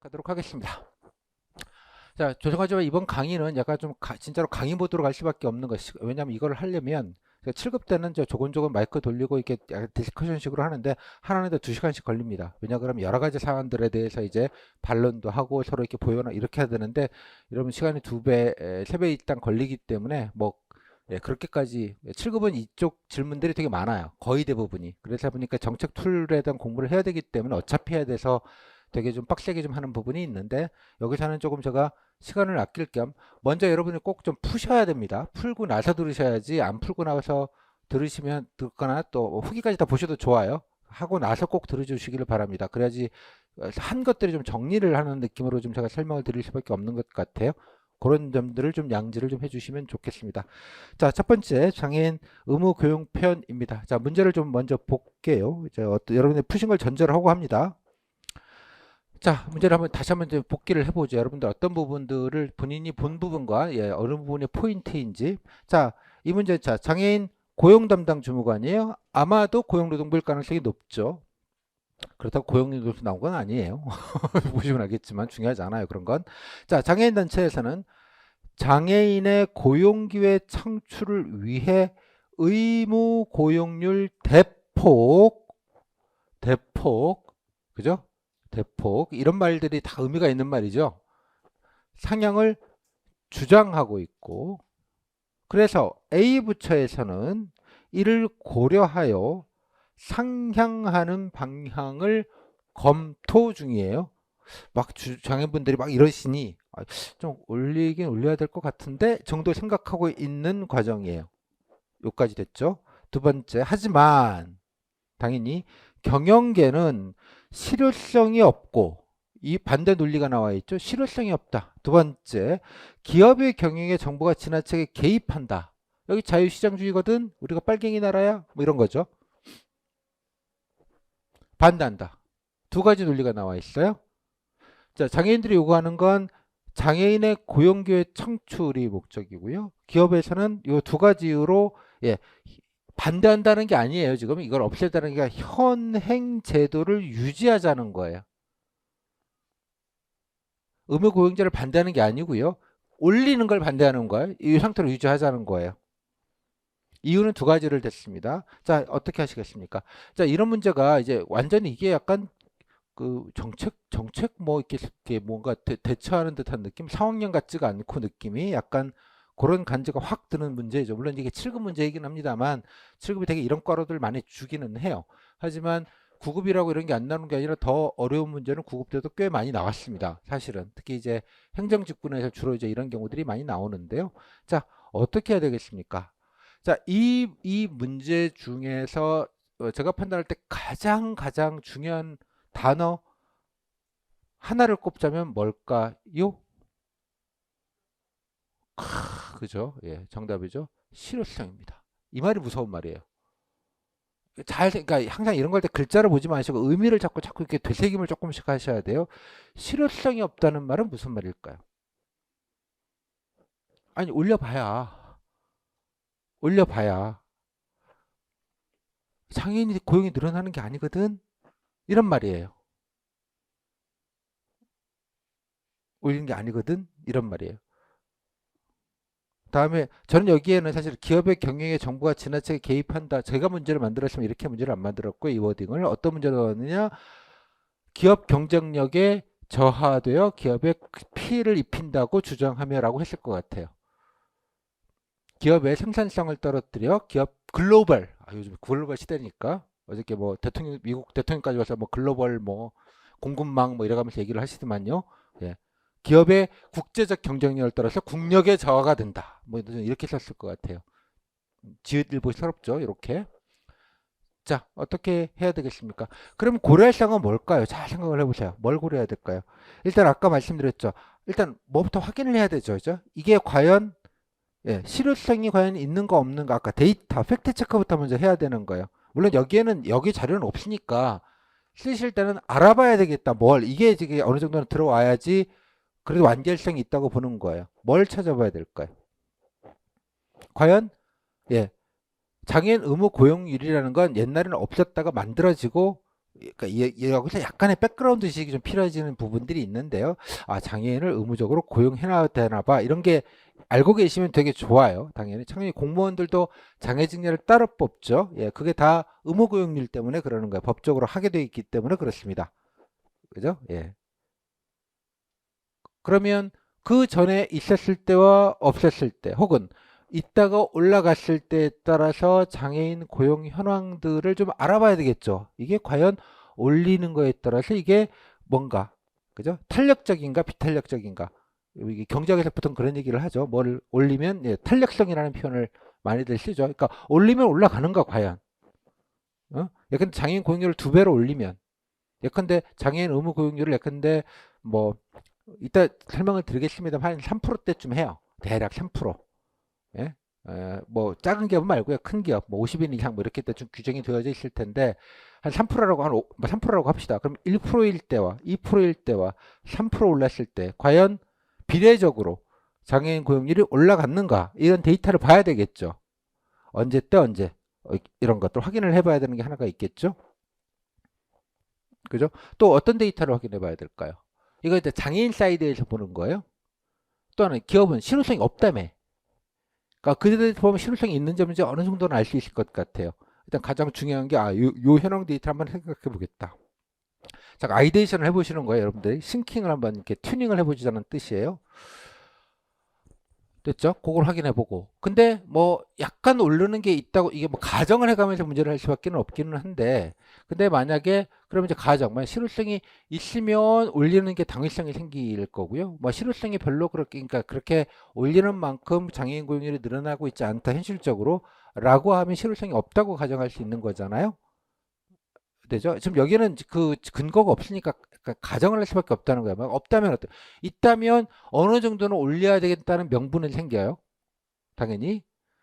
가도록 하겠습니다. 자, 죄송하지만 이번 강의는 약간 좀 진짜로 강의 모드로 갈 수밖에 없는 것이, 왜냐면 이걸 하려면 7급 때는 조곤조곤 마이크 돌리고 이렇게 약간 디스커션식으로 하는데 하나는데 2시간씩 걸립니다. 왜냐 그러면 여러 가지 사안들에 대해서 이제 반론도 하고 서로 이렇게 보여나 이렇게 해야 되는데 이러면 시간이 2배, 3배 일단 걸리기 때문에 뭐 그렇게까지 7급은 이쪽 질문들이 되게 많아요. 거의 대부분이. 그래서 보니까 정책 툴에 대한 공부를 해야 되기 때문에 어차피 해야 돼서 되게 좀 빡세게 좀 하는 부분이 있는데 여기서는 조금 제가 시간을 아낄 겸 먼저 여러분이 꼭 좀 푸셔야 됩니다. 풀고 나서 들으셔야지 안 풀고 나서 들으시면 듣거나 또 후기까지 다 보셔도 좋아요. 하고 나서 꼭 들어주시기를 바랍니다. 그래야지 한 것들이 좀 정리를 하는 느낌으로 좀 제가 설명을 드릴 수밖에 없는 것 같아요. 그런 점들을 좀 양지를 좀 해주시면 좋겠습니다. 자, 첫 번째 장애인 의무 교육 편입니다. 자, 문제를 좀 먼저 볼게요. 이제 여러분이 푸신 걸 전제로 하고 합니다. 자, 문제를 다시 한번 이제 복기를 해보죠. 여러분들 어떤 부분들을 본인이 본 부분과 어느 부분의 포인트인지. 자, 이 문제, 자, 장애인 고용 담당 주무관이에요. 아마도 고용노동부일 가능성이 높죠. 그렇다고 고용노동부 나온 건 아니에요. 보시면 알겠지만 중요하지 않아요. 그런 건. 자, 장애인 단체에서는 장애인의 고용기회 창출을 위해 의무 고용률 대폭, 그죠? 대폭 이런 말들이 다 의미가 있는 말이죠. 상향을 주장하고 있고, 그래서 A 부처에서는 이를 고려하여 상향하는 방향을 검토 중이에요. 막 장애분들이 막 이러시니 좀 올리긴 올려야 될 것 같은데 정도 생각하고 있는 과정이에요. 여기까지 됐죠. 두 번째, 하지만 당연히 경영계는 실효성이 없고, 이 반대 논리가 나와 있죠. 실효성이 없다. 두 번째, 기업의 경영에 정부가 지나치게 개입한다. 여기 자유시장주의거든. 우리가 빨갱이 나라야. 뭐 이런 거죠. 반대한다. 두 가지 논리가 나와 있어요. 자, 장애인들이 요구하는 건 장애인의 고용기회 창출이 목적이고요. 기업에서는 이 두 가지 이유로 반대한다는 게 아니에요. 지금 이걸 없애자는 게 현행 제도를 유지하자는 거예요. 의무 고용제를 반대하는 게 아니고요. 올리는 걸 반대하는 거예요. 이 상태로 유지하자는 거예요. 이유는 두 가지를 댔습니다. 자, 어떻게 하시겠습니까? 자, 이런 문제가 이제 완전히 이게 약간 그 정책 뭐 이렇게 뭔가 대처하는 듯한 느낌, 상황령 같지가 않고 느낌이 약간 그런 간지가 확 드는 문제죠. 물론 이게 7급 문제이긴 합니다만 7급이 되게 이런 과로들 많이 주기는 해요. 하지만 9급이라고 이런 게 안 나오는 게 아니라 더 어려운 문제는 9급 때도 꽤 많이 나왔습니다. 사실은 특히 이제 행정직군에서 주로 이제 이런 경우들이 많이 나오는데요. 자, 어떻게 해야 되겠습니까? 자, 이 문제 중에서 제가 판단할 때 가장 중요한 단어 하나를 꼽자면 뭘까요? 그죠? 예, 정답이죠. 실효성입니다. 이 말이 무서운 말이에요. 그러니까 항상 이런 걸 때 글자를 보지 마시고 의미를 자꾸 이렇게 되새김을 조금씩 하셔야 돼요. 실효성이 없다는 말은 무슨 말일까요? 아니, 올려봐야 장애인이 고용이 늘어나는 게 아니거든. 이런 말이에요. 올리는 게 아니거든. 이런 말이에요. 다음에 저는 여기에는 사실 기업의 경영에 정부가 지나치게 개입한다. 제가 문제를 만들었으면 이렇게 문제를 안 만들었고 이 워딩을 어떤 문제로 넣었느냐. 기업 경쟁력에 저하되어 기업에 피해를 입힌다고 주장하며라고 했을 것 같아요. 기업의 생산성을 떨어뜨려 기업 글로벌, 요즘 글로벌 시대니까 어저께 뭐 대통령 미국 대통령까지 와서 뭐 글로벌 뭐 공급망 뭐 이래가면서 얘기를 하시더만요. 예. 기업의 국제적 경쟁력을 따라서 국력의 저하가 된다. 뭐 이렇게 썼을 것 같아요. 지읒일보 서럽죠. 이렇게. 자, 어떻게 해야 되겠습니까? 그럼 고려할 사항은 뭘까요? 잘 생각을 해보세요. 뭘 고려해야 될까요? 일단 아까 말씀드렸죠. 일단 뭐부터 확인을 해야 되죠. 그죠? 이게 과연 실효성이 과연 있는가 없는가, 아까 데이터 팩트 체크부터 먼저 해야 되는 거예요. 물론 여기 자료는 없으니까 쓰실 때는 알아봐야 되겠다. 이게 지금 어느 정도는 들어와야지 그래도 완결성이 있다고 보는 거예요. 뭘 찾아봐야 될까요? 과연 장애인 의무 고용률이라는 건 옛날에는 없었다가 만들어지고 그러니까 여기서 약간의 백그라운드 지식이 좀 필요해지는 부분들이 있는데요. 아, 장애인을 의무적으로 고용해놔야 되나 봐. 이런 게 알고 계시면 되게 좋아요. 당연히. 당연히 공무원들도 장애직례를 따로 뽑죠. 예, 그게 다 의무 고용률 때문에 그러는 거예요. 법적으로 하게 돼 있기 때문에 그렇습니다. 그죠? 예. 그러면 그 전에 있었을 때와 없었을 때 혹은 있다가 올라갔을 때에 따라서 장애인 고용 현황들을 좀 알아봐야 되겠죠. 이게 과연 올리는 거에 따라서 이게 뭔가 그죠? 탄력적인가 비탄력적인가. 이게 경제학에서 보통 그런 얘기를 하죠. 뭘 올리면 예, 탄력성이라는 표현을 많이들 쓰죠. 그러니까 올리면 올라가는가 과연. 예컨대 장애인 고용률을 2배로 올리면 예컨대 장애인 의무 고용률을 예컨대 뭐 이따 설명을 드리겠습니다만 한 3%대쯤 해요. 대략 3%. 예? 뭐 작은 기업 말고요. 큰 기업 뭐 50인 이상 뭐 이렇게 좀 규정이 되어져 있을 텐데 한 3%라고 한 3%라고 합시다. 그럼 1%일 때와 2%일 때와 3% 올랐을 때 과연 비례적으로 장애인 고용률이 올라갔는가 이런 데이터를 봐야 되겠죠. 언제 때 언제 이런 것들 확인을 해봐야 되는 게 하나가 있겠죠. 그죠? 또 어떤 데이터를 확인해 봐야 될까요? 이거 이제 장애인 사이드에서 보는 거예요. 또 하나 기업은 실효성이 없다며. 그러니까 그들에 보면 실효성이 있는지 없는지 어느 정도는 알 수 있을 것 같아요. 일단 가장 중요한 게 요 현황 데이터 한번 생각해 보겠다. 자, 아이데이션을 해보시는 거예요, 여러분들이. 싱킹을 한번 이렇게 튜닝을 해보자는 뜻이에요. 됐죠? 그걸 확인해 보고. 근데 뭐 약간 오르는 게 있다고 이게 뭐 가정을 해가면서 문제를 할 수밖에 없기는 한데, 근데 만약에 그러면 이제 만약 실효성이 있으면 올리는 게 당위성이 생길 거고요. 뭐 실효성이 별로 그렇게 그러니까 그렇게 올리는 만큼 장애인 고용률이 늘어나고 있지 않다 현실적으로라고 하면 실효성이 없다고 가정할 수 있는 거잖아요. 되죠? 지금 여기는 그 근거가 없으니까 가정을 할 수밖에 없다는 거예요. 없다면 어때? 있다면 어느 정도는 올려야 되겠다는 명분은 생겨요. 당연히.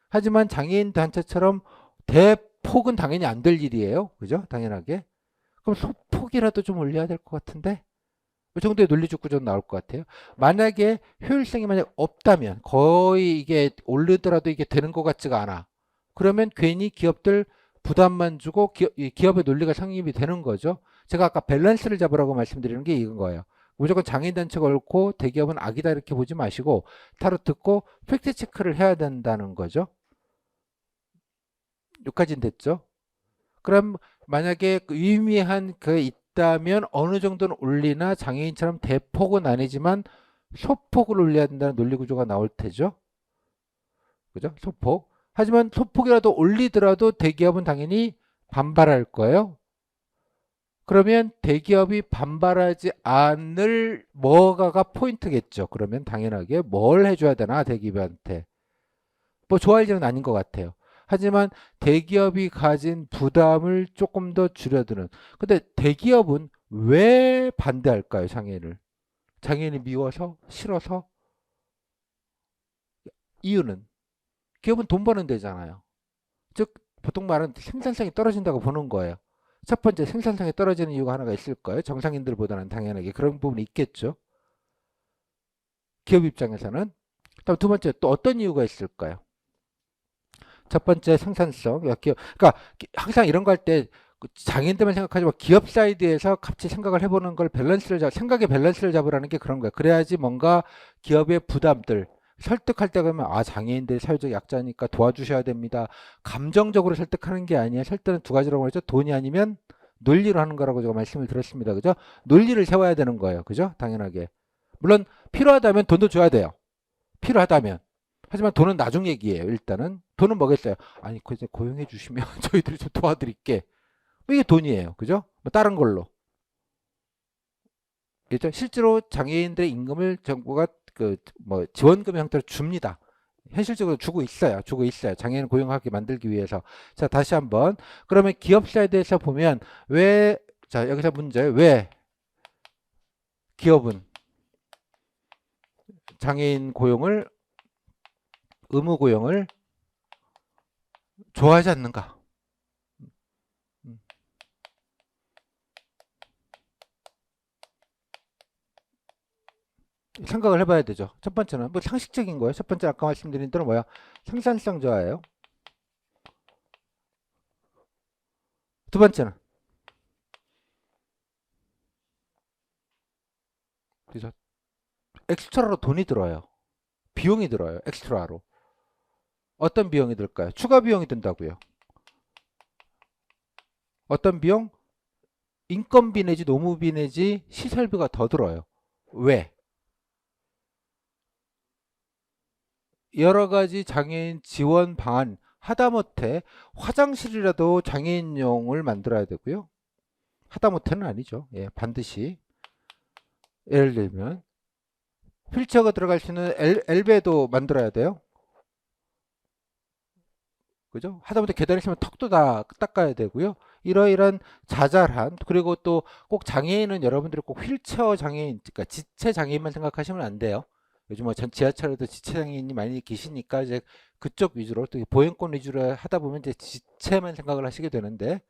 하지만 장애인 단체처럼 대폭은 당연히 안 될 일이에요. 그죠? 당연하게. 그럼 소폭이라도 좀 올려야 될 것 같은데? 이 정도의 논리적 구조는 나올 것 같아요. 만약에 효율성이 만약 없다면 거의 이게 오르더라도 이게 되는 것 같지가 않아. 그러면 괜히 기업들 부담만 주고 기업의 논리가 성립이 되는 거죠. 제가 아까 밸런스를 잡으라고 말씀드리는 게 이건 거예요. 무조건 장애인단체가 옳고 대기업은 악이다 이렇게 보지 마시고 타로 듣고 팩트 체크를 해야 된다는 거죠. 여기까지는 됐죠. 그럼 만약에 그 유의미한 그 있다면 어느 정도는 올리나 장애인처럼 대폭은 아니지만 소폭을 올려야 된다는 논리 구조가 나올 테죠. 그죠? 소폭. 하지만 소폭이라도 올리더라도 대기업은 당연히 반발할 거예요. 그러면 대기업이 반발하지 않을 뭐가가 포인트겠죠. 그러면 당연하게 뭘 해줘야 되나 대기업한테. 뭐 좋아할 일은 아닌 것 같아요. 하지만 대기업이 가진 부담을 조금 더 줄여드는. 근데 대기업은 왜 반대할까요, 장애인을? 장애인이 미워서? 싫어서? 이유는? 기업은 돈 버는 데잖아요. 즉, 보통 말은 생산성이 떨어진다고 보는 거예요. 첫 번째, 생산성이 떨어지는 이유가 하나가 있을 거예요. 정상인들보다는 당연하게 그런 부분이 있겠죠. 기업 입장에서는. 다음 두 번째, 또 어떤 이유가 있을까요? 첫 번째 생산성. 그러니까 항상 이런 거 할 때 장애인들만 생각하지 마. 기업 사이드에서 같이 생각을 해보는 걸 생각의 밸런스를 잡으라는 게 그런 거예요. 그래야지 뭔가 기업의 부담들 설득할 때 그러면 장애인들 사회적 약자니까 도와주셔야 됩니다. 감정적으로 설득하는 게 아니에요. 설득은 두 가지라고 했죠. 돈이 아니면 논리로 하는 거라고 제가 말씀을 드렸습니다. 그죠? 논리를 세워야 되는 거예요. 그죠? 당연하게. 물론 필요하다면 돈도 줘야 돼요. 필요하다면. 하지만 돈은 나중 얘기예요. 일단은 돈은 뭐겠어요? 아니 그제 고용해 주시면 저희들이 좀 도와드릴게. 뭐 이게 돈이에요. 그죠? 뭐 다른 걸로. 그죠? 실제로 장애인들의 임금을 정부가 그 뭐 지원금 형태로 줍니다. 현실적으로 주고 있어요. 주고 있어요. 장애인 고용하게 만들기 위해서. 자, 다시 한번. 그러면 기업 사이드에서 보면 왜, 자, 여기서 문제. 왜 기업은 장애인 고용을, 의무 고용을 좋아하지 않는가? 생각을 해봐야 되죠. 첫 번째는 뭐 상식적인 거예요. 첫 번째 아까 말씀드린 대로 뭐야? 생산성 저하예요. 두 번째는 그죠? 엑스트라로 돈이 들어요. 비용이 들어요. 엑스트라로. 어떤 비용이 들까요? 추가 비용이 든다고요. 어떤 비용? 인건비 내지 노무비 내지 시설비가 더 들어요. 왜? 여러 가지 장애인 지원 방안, 하다못해 화장실이라도 장애인용을 만들어야 되고요. 하다못해는 아니죠. 예, 반드시. 예를 들면 휠체어가 들어갈 수 있는 엘베도 만들어야 돼요. 그죠? 하다못해 계단에 있으면 턱도 다 닦아야 되고요. 이러이러한 자잘한, 그리고 또 꼭 장애인은 여러분들이 꼭 휠체어 장애인, 그러니까 지체 장애인만 생각하시면 안 돼요. 요즘 뭐 전 지하철에도 지체 장애인이 많이 계시니까 이제 그쪽 위주로 또 보행권 위주로 하다 보면 이제 지체만 생각을 하시게 되는데,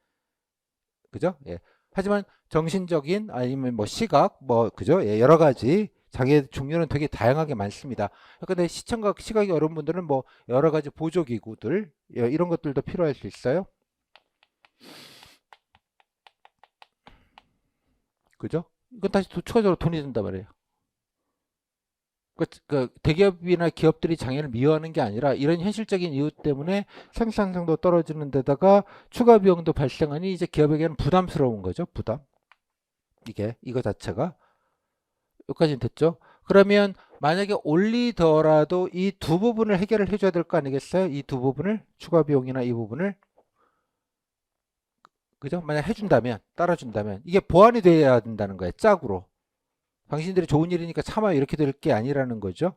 그죠? 예. 하지만 정신적인 아니면 뭐 시각 뭐 그죠? 예, 여러 가지 장애 종류는 되게 다양하게 많습니다. 근데 시청각 시각이 어려운 분들은 뭐 여러 가지 보조 기구들, 예, 이런 것들도 필요할 수 있어요. 그죠? 이건 다시 추가적으로 돈이 든단 말이에요. 그 대기업이나 기업들이 장애를 미워하는 게 아니라 이런 현실적인 이유 때문에 생산성도 떨어지는 데다가 추가 비용도 발생하니 이제 기업에게는 부담스러운 거죠. 부담. 이거 자체가. 여기까지는 됐죠? 그러면 만약에 올리더라도 이 두 부분을 해결을 해줘야 될 거 아니겠어요? 이 두 부분을, 추가 비용이나 이 부분을, 그죠? 만약 해준다면, 따라준다면 이게 보완이 돼야 된다는 거예요. 짝으로. 당신들이 좋은 일이니까 참아 이렇게 될 게 아니라는 거죠.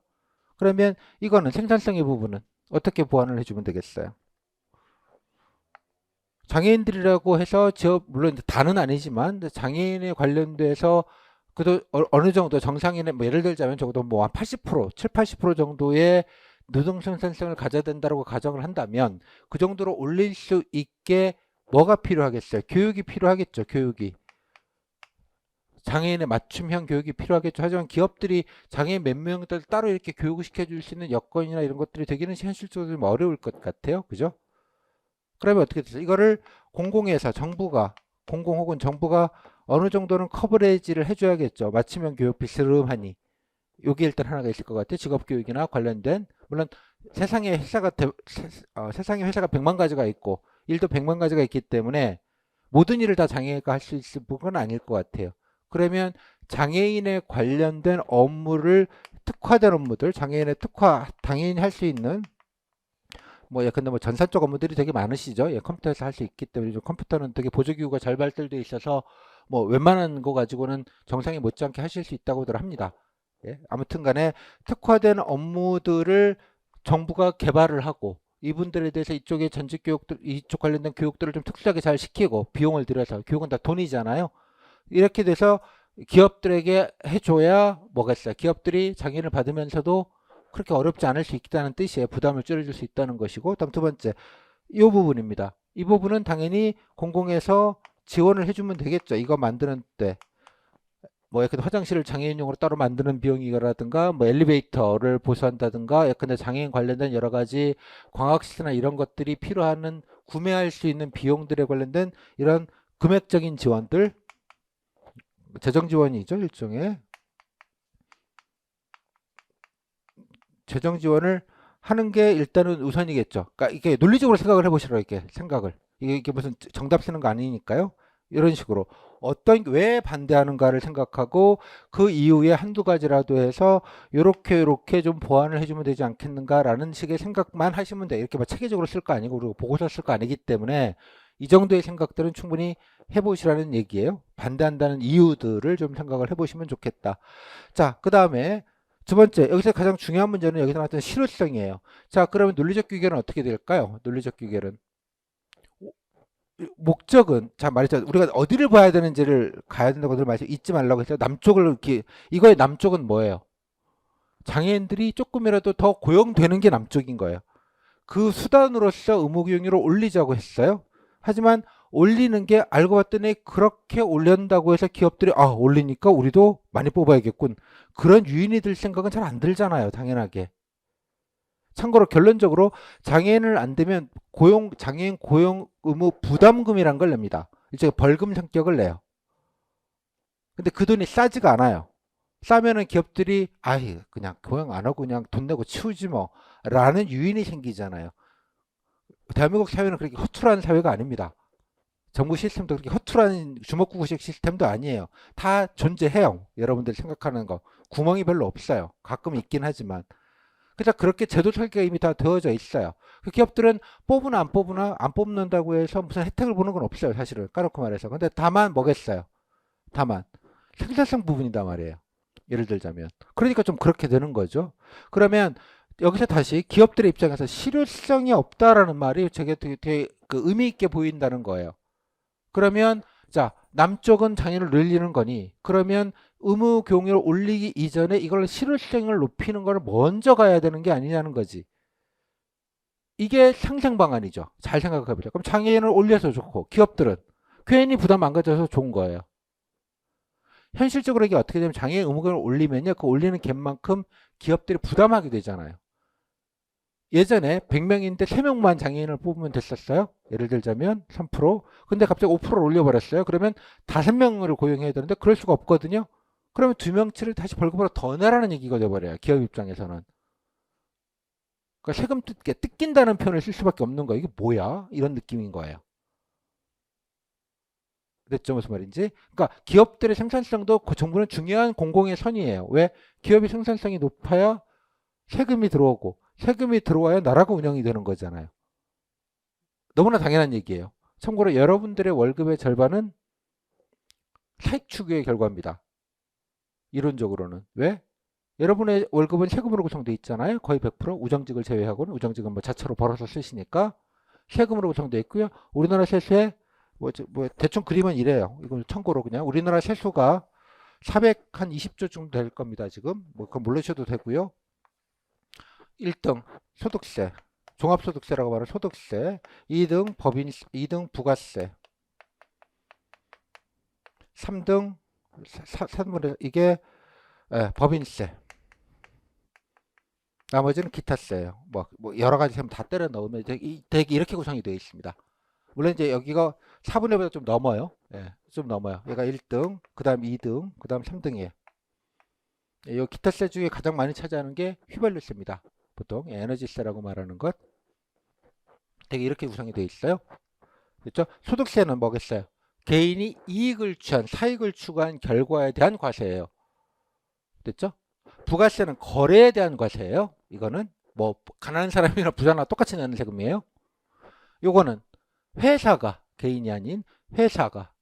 그러면 이거는 생산성의 부분은 어떻게 보완을 해주면 되겠어요? 장애인들이라고 해서 물론 다는 아니지만 장애인에 관련돼서 그래도 어느 정도 정상인의 뭐 예를 들자면 적어도 뭐 한 80%, 7, 80% 정도의 노동 생산성을 가져야 된다고 가정을 한다면 그 정도로 올릴 수 있게 뭐가 필요하겠어요? 교육이 필요하겠죠. 교육이. 장애인의 맞춤형 교육이 필요하겠죠. 하지만 기업들이 장애인 몇 명들 따로 이렇게 교육을 시켜줄 수 있는 여건이나 이런 것들이 되기는 현실적으로 좀 어려울 것 같아요. 그죠? 그러면 어떻게 되죠? 이거를 공공회사, 정부가, 공공 혹은 정부가 어느 정도는 커버레이지를 해줘야겠죠. 맞춤형 교육비 스름하니. 여기 일단 하나가 있을 것 같아요. 직업교육이나 관련된. 물론 세상에 회사가 100만 가지가 있고 일도 100만 가지가 있기 때문에 모든 일을 다 장애가 할 수 있을 부분은 아닐 것 같아요. 그러면 장애인에 관련된 업무를 특화된 업무들, 장애인의 당연히 할 수 있는 뭐 예컨대 뭐 전산 쪽 업무들이 되게 많으시죠. 예, 컴퓨터에서 할 수 있기 때문에 컴퓨터는 되게 보조기구가 잘 발달되어 있어서 뭐 웬만한 거 가지고는 정상에 못지않게 하실 수 있다고들 합니다. 예, 아무튼 간에 특화된 업무들을 정부가 개발을 하고 이분들에 대해서 이쪽에 전직 교육들, 이쪽 관련된 교육들을 좀 특수하게 잘 시키고 비용을 들여서 교육은 다 돈이잖아요. 이렇게 돼서 기업들에게 해줘야 뭐가 있어요. 기업들이 장애인을 받으면서도 그렇게 어렵지 않을 수 있다는 뜻이에요. 부담을 줄여줄 수 있다는 것이고, 다음 두 번째, 이 부분입니다. 이 부분은 당연히 공공에서 지원을 해주면 되겠죠. 이거 만드는 때. 뭐 예컨대 화장실을 장애인용으로 따로 만드는 비용이라든가 뭐 엘리베이터를 보수한다든가 예컨대 장애인 관련된 여러 가지 광학시트나 이런 것들이 필요한 구매할 수 있는 비용들에 관련된 이런 금액적인 지원들, 재정 지원이죠. 일종의 재정 지원을 하는 게 일단은 우선이겠죠. 그러니까 이게 논리적으로 생각을 해보시라. 이렇게 생각을. 이게 무슨 정답 쓰는 거 아니니까요. 이런 식으로 왜 반대하는가를 생각하고 그 이후에 한두 가지라도 해서 요렇게 좀 보완을 해주면 되지 않겠는가라는 식의 생각만 하시면 돼요. 이렇게 막 체계적으로 쓸 거 아니고 그리고 보고서 쓸 거 아니기 때문에 이 정도의 생각들은 충분히 해보시라는 얘기예요. 반대한다는 이유들을 좀 생각을 해보시면 좋겠다. 자, 그 다음에 두 번째, 여기서 가장 중요한 문제는 여기서 나왔던 실효성이에요. 자, 그러면 논리적 규결은 어떻게 될까요? 논리적 규결은. 목적은, 자, 말했죠. 우리가 어디를 봐야 되는지를 가야 된다고 말씀 잊지 말라고 했어요. 남쪽을 이렇게, 이거의 남쪽은 뭐예요? 장애인들이 조금이라도 더 고용되는 게 남쪽인 거예요. 그 수단으로서 의무교육률을 올리자고 했어요. 하지만 올리는 게 알고 봤더니 그렇게 올린다고 해서 기업들이 올리니까 우리도 많이 뽑아야겠군. 그런 유인이 들 생각은 잘 안 들잖아요. 당연하게. 참고로 결론적으로 장애인을 안 되면 장애인 고용 의무 부담금이란 걸 냅니다. 이제 벌금 성격을 내요. 근데 그 돈이 싸지가 않아요. 싸면은 기업들이 아이 그냥 고용 안 하고 그냥 돈 내고 치우지 뭐 라는 유인이 생기잖아요. 대한민국 사회는 그렇게 허술한 사회가 아닙니다. 정부 시스템도 그렇게 허술한 주먹구구식 시스템도 아니에요. 다 존재해요. 여러분들 생각하는 거. 구멍이 별로 없어요. 가끔 있긴 하지만. 그래서 그렇게 제도 설계가 이미 다 되어져 있어요. 그 기업들은 뽑으나 안 뽑으나 안 뽑는다고 해서 무슨 혜택을 보는 건 없어요. 사실은 까놓고 말해서. 근데 다만 뭐겠어요. 다만 생산성 부분이단 말이에요. 예를 들자면. 그러니까 좀 그렇게 되는 거죠. 그러면 여기서 다시 기업들의 입장에서 실효성이 없다라는 말이 되게 그 의미 있게 보인다는 거예요. 그러면 자 남쪽은 장애를 늘리는 거니 그러면 의무 경유를 올리기 이전에 이걸 실효성을 높이는 걸 먼저 가야 되는 게 아니냐는 거지. 이게 상생 방안이죠. 잘 생각해보죠. 그럼 장애인을 올려서 좋고 기업들은 괜히 부담 안 가져서 좋은 거예요. 현실적으로 이게 어떻게 되면 장애인 의무경을 올리면요. 그 올리는 갭만큼 기업들이 부담하게 되잖아요. 예전에 100명인데 3명만 장애인을 뽑으면 됐었어요. 예를 들자면 3%. 근데 갑자기 5%를 올려버렸어요. 그러면 5명을 고용해야 되는데 그럴 수가 없거든요. 그러면 2명치를 다시 벌금으로 더 내라는 얘기가 돼버려요. 기업 입장에서는. 그러니까 세금 뜯긴다는 표현을 쓸 수밖에 없는 거예요. 이게 뭐야? 이런 느낌인 거예요. 됐죠? 무슨 말인지? 그러니까 기업들의 생산성도 그 정부는 중요한 공공의 선이에요. 왜? 기업의 생산성이 높아야 세금이 들어오고 세금이 들어와야 나라가 운영이 되는 거잖아요. 너무나 당연한 얘기예요. 참고로 여러분들의 월급의 절반은 사익 추구의 결과입니다. 이론적으로는. 왜? 여러분의 월급은 세금으로 구성되어 있잖아요. 거의 100% 우정직을 제외하고는 우정직은 뭐 자체로 벌어서 쓰시니까 세금으로 구성되어 있고요. 우리나라 세수에 뭐 대충 그림은 이래요. 이걸 참고로 그냥 우리나라 세수가 420조 정도 될 겁니다. 지금 뭐 그건 모르셔도 되고요. 1등 소득세, 종합소득세라고 말하는 소득세, 2등 법인, 2등 부가세, 3등 산물에 이게 법인세, 나머지는 기타세예요. 뭐 여러 가지 세금 다 때려 넣으면 되게 이렇게 구성이 되어 있습니다. 물론 이제 여기가 4분의 1보다 좀 넘어요. 예, 좀 넘어요. 얘가 1등, 그 다음 2등, 그 다음 3등이에요. 이 기타세 중에 가장 많이 차지하는 게 휘발유세입니다. 보통 에너지세라고 말하는 것. 되게 이렇게 구성이 되어 있어요. 그렇죠? 소득세는 뭐겠어요? 개인이 이익을 취한, 사익을 추구한 결과에 대한 과세예요. 됐죠? 부가세는 거래에 대한 과세예요. 이거는 뭐 가난한 사람이나 부자나 똑같이 내는 세금이에요. 요거는 회사가 개인이 아닌 회사가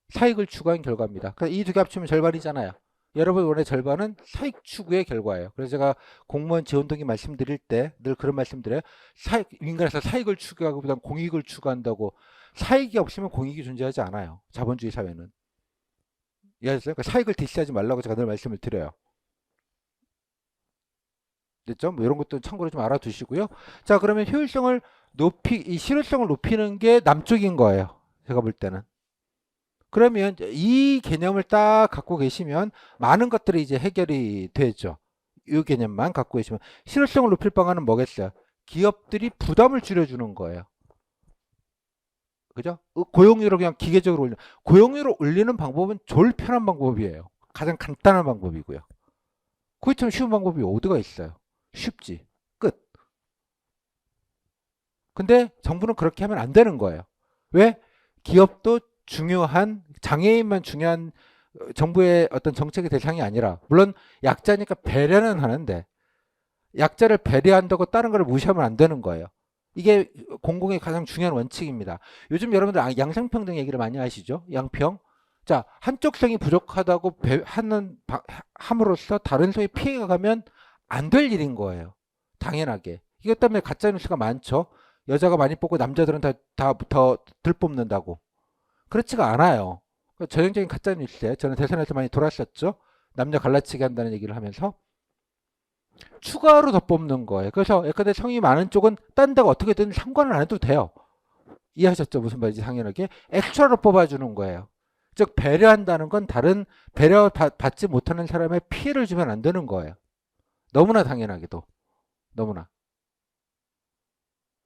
사익을 추구한 결과입니다. 이 두 개 합치면 절반이잖아요. 여러분 원래 절반은 사익 추구의 결과예요. 그래서 제가 공무원 지원동기 말씀드릴 때 늘 그런 말씀드려요. 인간에서 사익을 추구하기보다는 공익을 추구한다고. 사익이 없으면 공익이 존재하지 않아요. 자본주의 사회는. 이해하셨어요? 그러니까 사익을 디스하지 말라고 제가 늘 말씀을 드려요. 됐죠? 뭐 이런 것도 참고로 좀 알아두시고요. 자, 그러면 이 실효성을 높이는 게 남쪽인 거예요. 제가 볼 때는. 그러면 이 개념을 딱 갖고 계시면 많은 것들이 이제 해결이 되죠. 이 개념만 갖고 계시면 실효성을 높일 방안은 뭐겠어요? 기업들이 부담을 줄여주는 거예요. 그죠? 고용률을 그냥 기계적으로 올리는. 고용률을 올리는 방법은 제일 편한 방법이에요. 가장 간단한 방법이고요. 그것처럼 쉬운 방법이 어디가 있어요? 쉽지. 끝. 근데 정부는 그렇게 하면 안 되는 거예요. 왜? 기업도 중요한 장애인만 중요한 정부의 어떤 정책의 대상이 아니라 물론 약자니까 배려는 하는데 약자를 배려한다고 다른 걸 무시하면 안 되는 거예요. 이게 공공의 가장 중요한 원칙입니다. 요즘 여러분들 양성평등 얘기를 많이 하시죠? 양평. 자, 한쪽 성이 부족하다고 함으로써 다른 성이 피해가 가면 안 될 일인 거예요. 당연하게. 이것 때문에 가짜뉴스가 많죠. 여자가 많이 뽑고 남자들은 더 덜 뽑는다고. 그렇지가 않아요. 전형적인 가짜뉴스에 저는 대선에서 많이 돌았었죠. 남녀 갈라치기 한다는 얘기를 하면서 추가로 더 뽑는 거예요. 그래서 예컨대 성이 많은 쪽은 딴 데가 어떻게든 상관을 안 해도 돼요. 이해하셨죠? 무슨 말인지 당연하게. 엑스트라로 뽑아주는 거예요. 즉 배려한다는 건 다른 배려받지 못하는 사람의 피해를 주면 안 되는 거예요. 너무나 당연하게도. 너무나.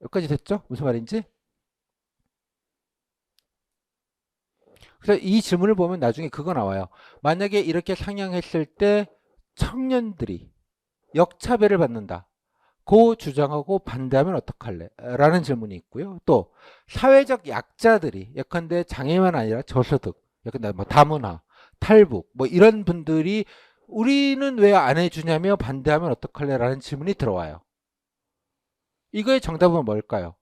여기까지 됐죠? 무슨 말인지? 그래서 이 질문을 보면 나중에 그거 나와요. 만약에 이렇게 상향했을 때 청년들이 역차별을 받는다. 고 주장하고 반대하면 어떡할래? 라는 질문이 있고요. 또 사회적 약자들이 예컨대 장애만 아니라 저소득, 예컨대 뭐 다문화, 탈북 뭐 이런 분들이 우리는 왜 안 해주냐며 반대하면 어떡할래? 라는 질문이 들어와요. 이거의 정답은 뭘까요?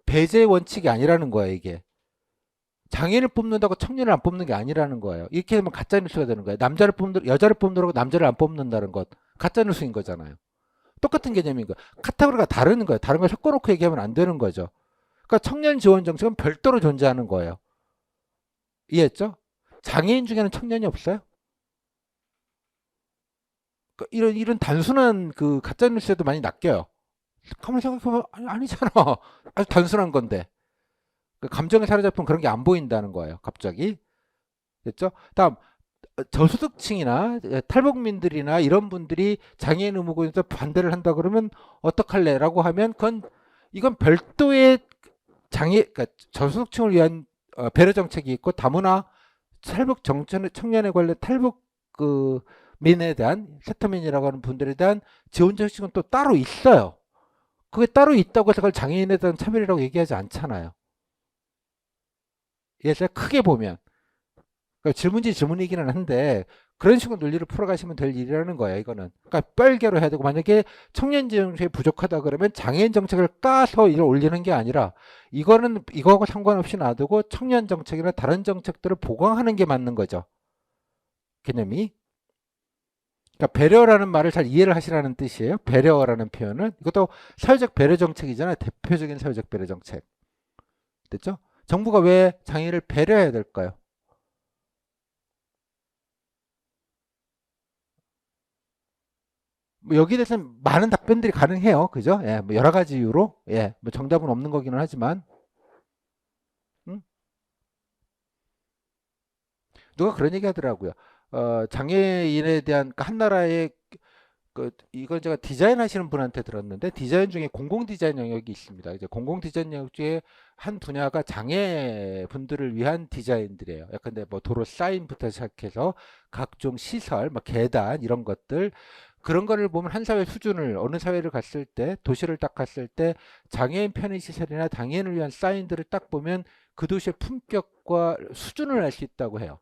배제 원칙이 아니라는 거예요, 이게. 장애인을 뽑는다고 청년을 안 뽑는 게 아니라는 거예요. 이렇게 되면 가짜 뉴스가 되는 거예요. 여자를 뽑느라고 남자를 안 뽑는다는 것 가짜 뉴스인 거잖아요. 똑같은 개념인 거예요. 카테고리가 다른 거예요. 다른 걸 섞어놓고 얘기하면 안 되는 거죠. 그러니까 청년 지원 정책은 별도로 존재하는 거예요. 이해했죠? 장애인 중에는 청년이 없어요. 그러니까 이런 단순한 그 가짜 뉴스에도 많이 낚여요. 가만히 생각해보면 아니잖아. 아주 단순한 건데. 그 감정에 사로잡히면 그런 게 안 보인다는 거예요. 갑자기. 됐죠? 다음 저소득층이나 탈북민들이나 이런 분들이 장애인 의무군에서 반대를 한다 그러면 어떡할래라고 하면 이건 별도의 그러니까 저소득층을 위한 배려 정책이 있고 다문화 탈북 청년에 관련 탈북 그 민에 대한 세터민이라고 하는 분들에 대한 지원 정책은 또 따로 있어요. 그게 따로 있다고 해서 그걸 장애인에 대한 차별이라고 얘기하지 않잖아요. 예를 크게 보면 그러니까 질문이기는 한데 그런 식으로 논리를 풀어가시면 될 일이라는 거예요. 이거는 그러니까 뻘개로 해야 되고 만약에 청년 정책이 부족하다 그러면 장애인 정책을 까서 이걸 올리는 게 아니라 이거는 이거하고 상관없이 놔두고 청년 정책이나 다른 정책들을 보강하는 게 맞는 거죠. 개념이. 그러니까 배려라는 말을 잘 이해를 하시라는 뜻이에요. 배려라는 표현은 이것도 사회적 배려 정책이잖아요. 대표적인 사회적 배려 정책. 됐죠? 정부가 왜 장애인을 배려해야 될까요? 뭐 여기에 대해서는 많은 답변들이 가능해요. 그죠? 예, 뭐 여러 가지 이유로. 예, 뭐 정답은 없는 거기는 하지만. 음? 누가 그런 얘기 하더라고요. 장애인에 대한 한 나라의 이건 제가 디자인 하시는 분한테 들었는데 디자인 중에 공공 디자인 영역이 있습니다. 이제 공공 디자인 영역 중에 한 분야가 장애 분들을 위한 디자인들이에요. 약간 뭐 도로 사인부터 시작해서 각종 시설, 막 계단 이런 것들 그런 거를 보면 한 사회 수준을 어느 사회를 갔을 때 도시를 딱 갔을 때 장애인 편의 시설이나 장애인을 위한 사인들을 딱 보면 그 도시의 품격과 수준을 알 수 있다고 해요.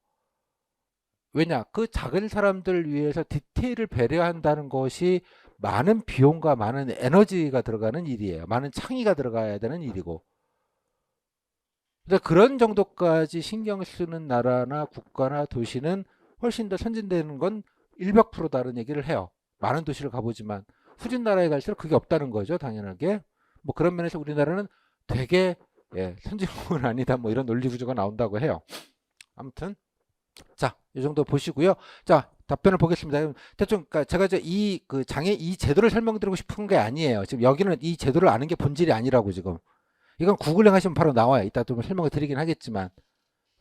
왜냐? 그 작은 사람들 위해서 디테일을 배려한다는 것이 많은 비용과 많은 에너지가 들어가는 일이에요. 많은 창의가 들어가야 되는 일이고. 그런 정도까지 신경 쓰는 나라나 국가나 도시는 훨씬 더 선진되는 건 100% 다른 얘기를 해요. 많은 도시를 가보지만 후진 나라에 갈수록 그게 없다는 거죠. 당연하게. 뭐 그런 면에서 우리나라는 되게 선진국은 아니다. 뭐 이런 논리 구조가 나온다고 해요. 아무튼 자, 이 정도 보시고요. 자, 답변을 보겠습니다. 대충 그러니까 제가 이 장애 이 제도를 설명드리고 싶은 게 아니에요. 지금 여기는 이 제도를 아는 게 본질이 아니라고 지금. 이건 구글링 하시면 바로 나와요. 이따 좀 설명을 드리긴 하겠지만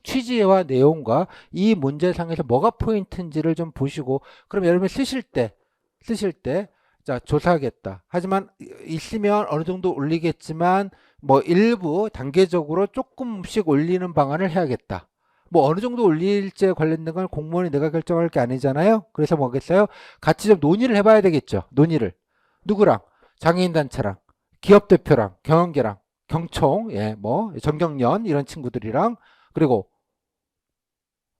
취지와 내용과 이 문제상에서 뭐가 포인트인지를 좀 보시고 그럼 여러분 쓰실 때 자, 조사하겠다. 하지만 있으면 어느 정도 올리겠지만 뭐 일부 단계적으로 조금씩 올리는 방안을 해야겠다. 뭐 어느 정도 올릴지에 관련된 건 공무원이 내가 결정할 게 아니잖아요. 그래서 뭐겠어요? 같이 좀 논의를 해봐야 되겠죠. 논의를. 누구랑? 장애인 단체랑, 기업 대표랑, 경영계랑, 경총, 뭐 정경련 이런 친구들이랑 그리고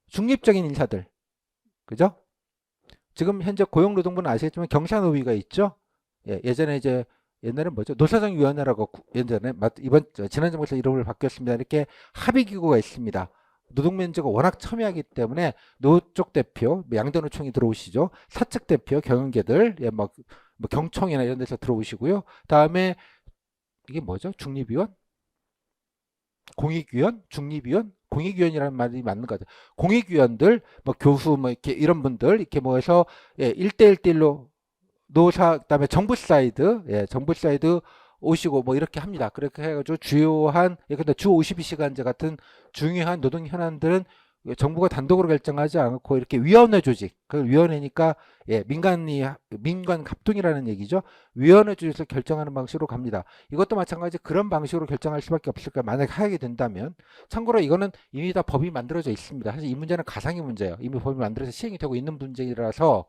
중립적인 인사들. 그죠? 지금 현재 고용노동부는 아시겠지만 경사노위가 있죠. 예전에 이제 옛날에 뭐죠? 노사정위원회라고 예전에 지난 정부에서 이름을 바뀌었습니다. 이렇게 합의기구가 있습니다. 노동면제가 워낙 첨예하기 때문에 노쪽 대표, 양대노총이 들어오시죠. 사측 대표, 경영계들, 뭐 경총이나 이런 데서 들어오시고요. 다음에 이게 뭐죠? 중립위원? 공익위원? 중립위원? 공익위원이라는 말이 맞는 것 같아요. 공익위원들, 뭐 교수, 뭐 이렇게 이런 분들 이렇게 모여서 1대1로 노사, 그다음에 정부 사이드 오시고 뭐 이렇게 합니다. 그렇게 해가지고 주요한 근데 주 52시간제 같은 중요한 노동 현안들은 정부가 단독으로 결정하지 않고 이렇게 위원회 조직, 그 위원회니까 민간 합동이라는 얘기죠. 위원회 조직에서 결정하는 방식으로 갑니다. 이것도 마찬가지 그런 방식으로 결정할 수밖에 없을까 만약에 하게 된다면. 참고로 이거는 이미 다 법이 만들어져 있습니다. 사실 이 문제는 가상의 문제예요. 이미 법이 만들어서 시행이 되고 있는 문제라서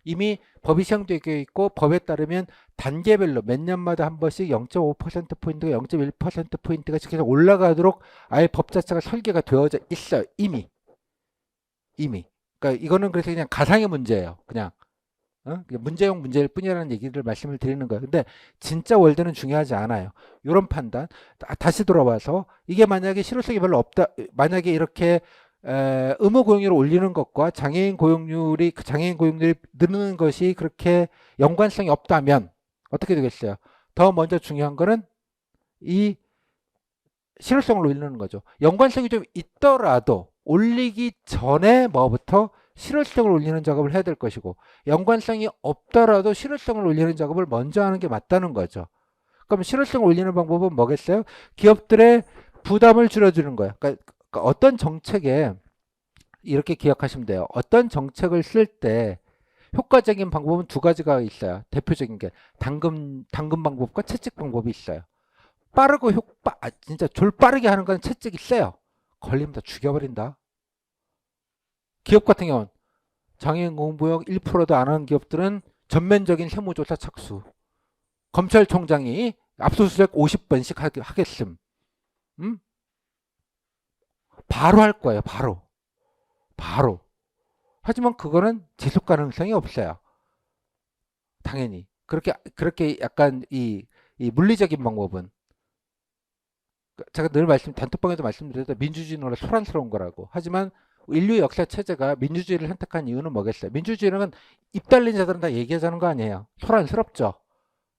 이미 법이 시행되어 있고 법에 따르면 단계별로 몇 년마다 한 번씩 0.5%포인트가 0.1%포인트가 계속 올라가도록 아예 법 자체가 설계가 되어져 있어요. 이미. 그러니까 이거는 그래서 그냥 가상의 문제예요. 그냥 그냥 문제용 문제일 뿐이라는 얘기를 말씀을 드리는 거예요. 근데 진짜 월드는 중요하지 않아요. 이런 판단. 다시 돌아와서 이게 만약에 실효성이 별로 없다. 만약에 이렇게 의무 고용률을 올리는 것과 장애인 고용률이 느는 것이 그렇게 연관성이 없다면 어떻게 되겠어요? 더 먼저 중요한 거는 이 실효성을 올리는 거죠. 연관성이 좀 있더라도 올리기 전에 뭐부터 실효성을 올리는 작업을 해야 될 것이고, 연관성이 없더라도 실효성을 올리는 작업을 먼저 하는 게 맞다는 거죠. 그럼 실효성을 올리는 방법은 뭐겠어요? 기업들의 부담을 줄여주는 거예요. 그러니까 어떤 정책에 이렇게 기억하시면 돼요. 어떤 정책을 쓸 때 효과적인 방법은 두 가지가 있어요. 대표적인 게 당근 방법과 채찍 방법이 있어요. 빠르고 진짜 졸 빠르게 하는 건 채찍이 세요. 걸리면 다 죽여버린다. 기업 같은 경우는 장애인 공부역 1%도 안 하는 기업들은 전면적인 세무조사 착수. 검찰총장이 압수수색 50번씩 하겠음. 바로 할 거예요. 바로. 하지만 그거는 지속 가능성이 없어요. 당연히. 그렇게 약간 이 물리적인 방법은 제가 늘 단톡방에도 말씀드렸다. 민주주의는 소란스러운 거라고. 하지만 인류 역사 체제가 민주주의를 선택한 이유는 뭐겠어요? 민주주의는 입 달린 자들은 다 얘기하자는 거 아니에요. 소란스럽죠.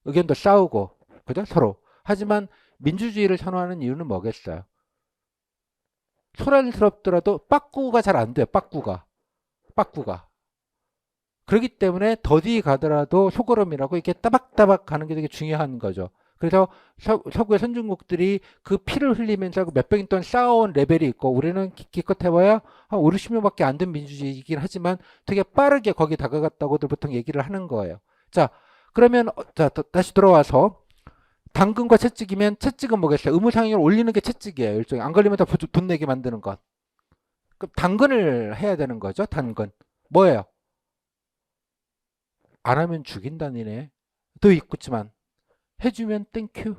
의견도 싸우고, 그죠? 서로. 하지만 민주주의를 선호하는 이유는 뭐겠어요? 소란스럽더라도 빠꾸가 잘 안 돼요. 빠꾸가. 그렇기 때문에 더디 가더라도 소걸음이라고 이렇게 따박따박 가는 게 되게 중요한 거죠. 그래서 서구의 선진국들이 그 피를 흘리면서 몇백 년 동안 쌓아온 레벨이 있고, 우리는 기껏 해봐야 한 5, 60년밖에 안 된 민주주의이긴 하지만 되게 빠르게 거기 다가갔다고들 보통 얘기를 하는 거예요. 자, 그러면 다시 돌아와서 당근과 채찍이면, 채찍은 뭐겠어요? 의무상향을 올리는 게 채찍이에요. 일종의 안 걸리면 다 돈 내게 만드는 것. 그럼 당근을 해야 되는 거죠. 당근. 뭐예요? 안 하면 죽인다니네. 또 있겠지만 해주면 땡큐.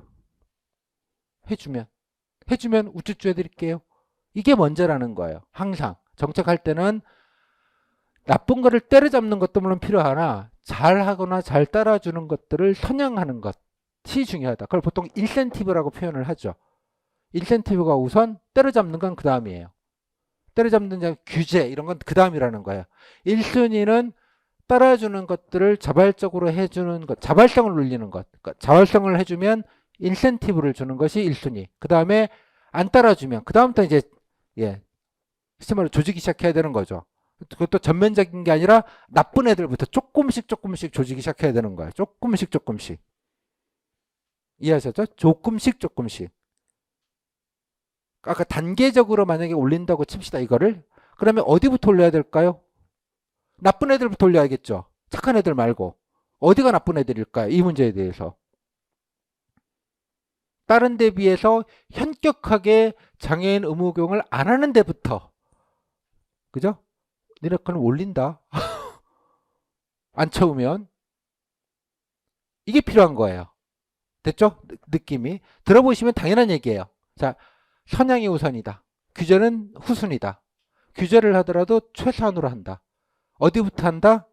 해주면 우쭈쭈 해드릴게요. 이게 먼저라는 거예요. 항상 정책할 때는 나쁜 거를 때려잡는 것도 물론 필요하나 잘하거나 잘 따라주는 것들을 선양하는 것이 중요하다. 그걸 보통 인센티브라고 표현을 하죠. 인센티브가 우선, 때려잡는 건 그 다음이에요. 때려잡는 규제 이런 건 그 다음이라는 거예요. 1순위는 따라주는 것들을 자발적으로 해주는 것, 자발성을 올리는 것. 그러니까 자발성을 해주면 인센티브를 주는 것이 1순위. 그 다음에 안 따라주면, 그 다음부터 이제, 시스템을 조지기 시작해야 되는 거죠. 그것도 전면적인 게 아니라 나쁜 애들부터 조금씩 조지기 시작해야 되는 거예요. 조금씩. 이해하셨죠? 조금씩. 아까 단계적으로 만약에 올린다고 칩시다, 이거를. 그러면 어디부터 올려야 될까요? 나쁜 애들부터 올려야겠죠. 착한 애들 말고. 어디가 나쁜 애들일까요? 이 문제에 대해서. 다른 데 비해서 현격하게 장애인 의무교육을 안 하는 데부터. 그죠? 니네 거는 올린다. 안 채우면. 이게 필요한 거예요. 됐죠? 느낌이. 들어보시면 당연한 얘기예요. 자, 선양이 우선이다. 규제는 후순이다. 규제를 하더라도 최소한으로 한다. 어디부터 한다?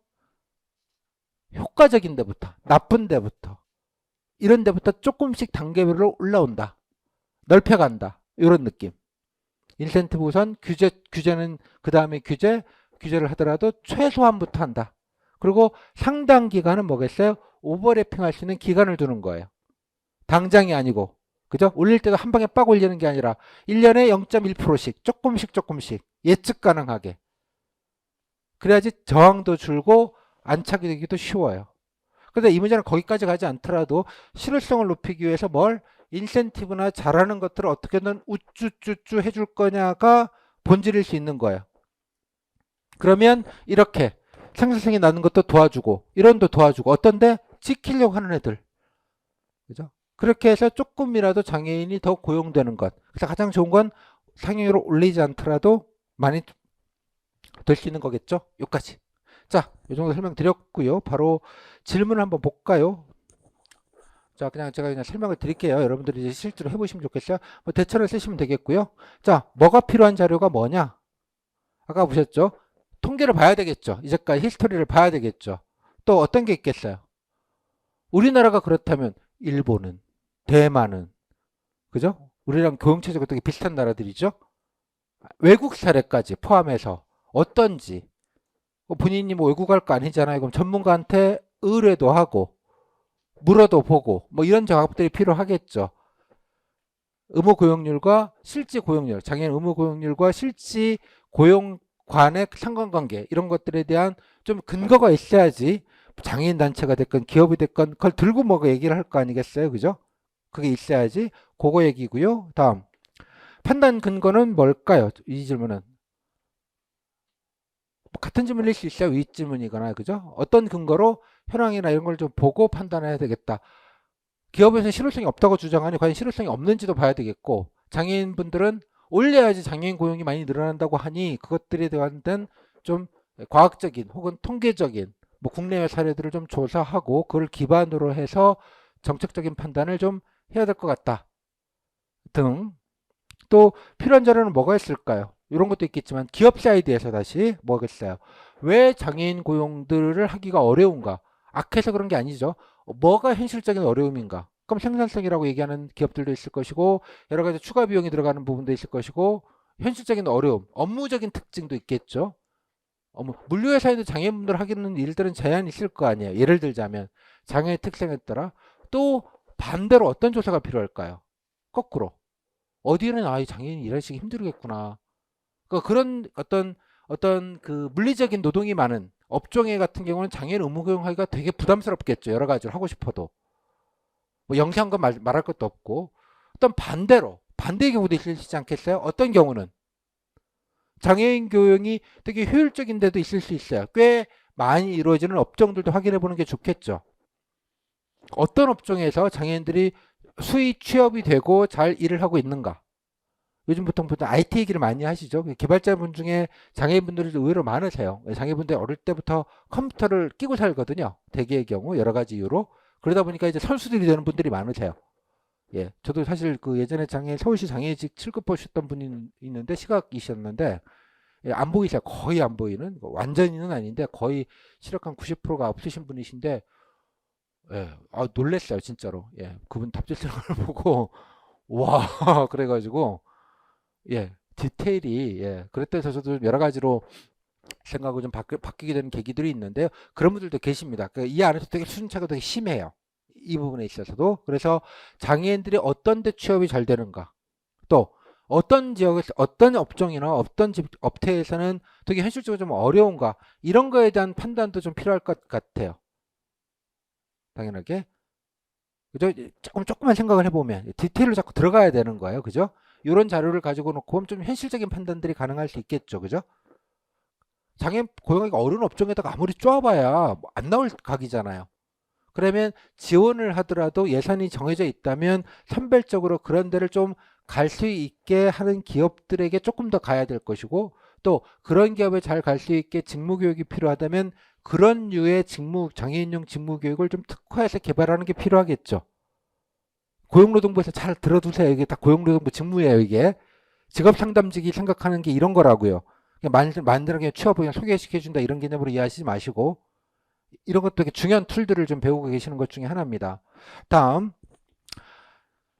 효과적인 데부터, 나쁜 데부터, 이런 데부터 조금씩 단계별로 올라온다. 넓혀간다. 이런 느낌. 인센티브 우선, 규제는 그 다음에 규제를 하더라도 최소한부터 한다. 그리고 상당 기간은 뭐겠어요? 오버래핑 할 수 있는 기간을 두는 거예요. 당장이 아니고, 그죠? 올릴 때도 한 방에 빡 올리는 게 아니라 1년에 0.1%씩 조금씩 예측 가능하게. 그래야지 저항도 줄고 안착이 되기도 쉬워요. 그런데 이 문제는 거기까지 가지 않더라도 실효성을 높이기 위해서 인센티브나 잘하는 것들을 어떻게든 우쭈쭈쭈 해줄 거냐가 본질일 수 있는 거예요. 그러면 이렇게 생산성이 나는 것도 도와주고 이런도 도와주고, 어떤데 지키려고 하는 애들, 그죠? 그렇게 해서 조금이라도 장애인이 더 고용되는 것. 그래서 가장 좋은 건 상용률을 올리지 않더라도 많이 될 수 있는 거겠죠. 여기까지. 자, 이 정도 설명드렸고요. 바로 질문을 한번 볼까요? 자, 그냥 제가 그냥 설명을 드릴게요. 여러분들이 이제 실제로 해보시면 좋겠어요. 뭐 대처를 쓰시면 되겠고요. 자, 뭐가 필요한 자료가 뭐냐? 아까 보셨죠? 통계를 봐야 되겠죠. 이제까지 히스토리를 봐야 되겠죠. 또 어떤 게 있겠어요? 우리나라가 그렇다면 일본은, 대만은, 그죠? 우리랑 교육체제가 되게 비슷한 나라들이죠. 외국 사례까지 포함해서 어떤지 본인이 뭐 외국 갈 거 아니잖아요. 그럼 전문가한테 의뢰도 하고 물어도 보고 뭐 이런 작업들이 필요하겠죠. 의무 고용률과 실지 고용률, 장애인 의무 고용률과 실지 고용 간의 상관관계 이런 것들에 대한 좀 근거가 있어야지 장애인 단체가 됐건 기업이 됐건 그걸 들고 뭐가 얘기를 할 거 아니겠어요, 그죠? 그게 있어야지. 그거 얘기고요. 다음 판단 근거는 뭘까요? 이 질문은 같은 질문일 수 있어요. 위 질문이거나, 그죠? 어떤 근거로 현황이나 이런 걸 좀 보고 판단해야 되겠다. 기업에서는 실효성이 없다고 주장하니 과연 실효성이 없는지도 봐야 되겠고, 장애인분들은 올려야지 장애인 고용이 많이 늘어난다고 하니 그것들에 대한 좀 과학적인 혹은 통계적인 뭐 국내외 사례들을 좀 조사하고 그걸 기반으로 해서 정책적인 판단을 좀 해야 될 것 같다 등. 또 필요한 자료는 뭐가 있을까요? 이런 것도 있겠지만 기업 사이드에서 다시 뭐겠어요? 왜 장애인 고용들을 하기가 어려운가? 악해서 그런 게 아니죠. 뭐가 현실적인 어려움인가? 그럼 생산성이라고 얘기하는 기업들도 있을 것이고 여러 가지 추가 비용이 들어가는 부분도 있을 것이고 현실적인 어려움, 업무적인 특징도 있겠죠. 물류회사에도 장애인분들 하기는 일들은 제한이 있을 거 아니에요. 예를 들자면 장애의 특성에 따라 또 반대로 어떤 조사가 필요할까요? 거꾸로 어디는 이 장애인이 일하시기 힘들겠구나. 그러니까 그런 어떤 그 물리적인 노동이 많은 업종에 같은 경우는 장애인 의무 고용하기가 되게 부담스럽겠죠. 여러 가지를 하고 싶어도 뭐 영세한 건 말할 것도 없고 어떤 반대로 반대의 경우도 있으시지 않겠어요? 어떤 경우는 장애인 교육이 되게 효율적인 데도 있을 수 있어요. 꽤 많이 이루어지는 업종들도 확인해 보는 게 좋겠죠. 어떤 업종에서 장애인들이 수의 취업이 되고 잘 일을 하고 있는가? 요즘 보통 IT 얘기를 많이 하시죠. 개발자분 중에 장애인분들이 의외로 많으세요. 장애인분들이 어릴 때부터 컴퓨터를 끼고 살거든요. 대개의 경우 여러 가지 이유로. 그러다 보니까 이제 선수들이 되는 분들이 많으세요. 예, 저도 사실 그 예전에 서울시 장애직 7급 보셨던 분이 있는데 시각이셨는데 예, 안 보이세요. 거의 안 보이는 완전히는 아닌데 거의 시력 한 90%가 없으신 분이신데 예, 놀랬어요 진짜로. 예, 그분 답지 쓰는 걸 보고 와 그래가지고 예, 디테일이 예, 그랬더니 저도 여러 가지로 생각을 좀 바뀌게 되는 계기들이 있는데요. 그런 분들도 계십니다. 이 안에서 되게 수준차가 되게 심해요. 이 부분에 있어서도. 그래서 장애인들이 어떤 데 취업이 잘 되는가, 또 어떤 지역에서 어떤 업종이나 어떤 업태에서는 되게 현실적으로 좀 어려운가, 이런 거에 대한 판단도 좀 필요할 것 같아요. 당연하게. 그죠? 조금만 생각을 해보면 디테일로 자꾸 들어가야 되는 거예요. 그죠? 이런 자료를 가지고 놓고 좀 현실적인 판단들이 가능할 수 있겠죠. 그죠? 장애인 고용하기가 어려운 업종에다가 아무리 쪼아봐야 뭐안 나올 각이잖아요. 그러면 지원을 하더라도 예산이 정해져 있다면 선별적으로 그런 데를 좀 갈 수 있게 하는 기업들에게 조금 더 가야 될 것이고, 또 그런 기업에 잘 갈 수 있게 직무 교육이 필요하다면 그런 류의 장애인용 직무 교육을 좀 특화해서 개발하는 게 필요하겠죠. 고용노동부에서 잘 들어두세요. 이게 다 고용노동부 직무예요, 이게. 직업상담직이 생각하는 게 이런 거라고요. 만들어 취업을 그냥 소개시켜준다 이런 개념으로 이해하시지 마시고, 이런 것도 되게 중요한 툴들을 좀 배우고 계시는 것 중에 하나입니다. 다음,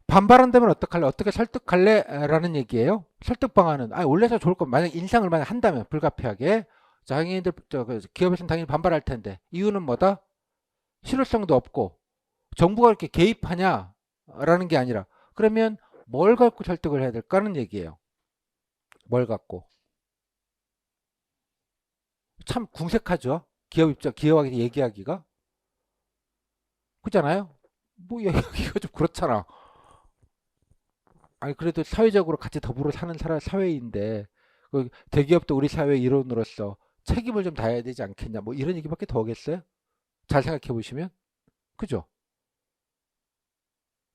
반발한다면 어떡할래? 어떻게 설득할래? 라는 얘기예요. 설득 방안은, 올려서 좋을 것, 만약 인상을 만약 한다면, 불가피하게. 장애인들, 기업에서는 당연히 반발할 텐데, 이유는 뭐다? 실효성도 없고, 정부가 이렇게 개입하냐? 라는 게 아니라, 그러면 뭘 갖고 설득을 해야 될까는 얘기예요. 뭘 갖고. 참 궁색하죠? 기업하게 얘기하기가. 그렇잖아요? 뭐, 얘기가 좀 그렇잖아. 아니 그래도 사회적으로 같이 더불어 사는 사회인데 그 대기업도 우리 사회 일원으로서 책임을 좀 다해야 되지 않겠냐 뭐 이런 얘기밖에 더 하겠어요? 잘 생각해 보시면 그죠?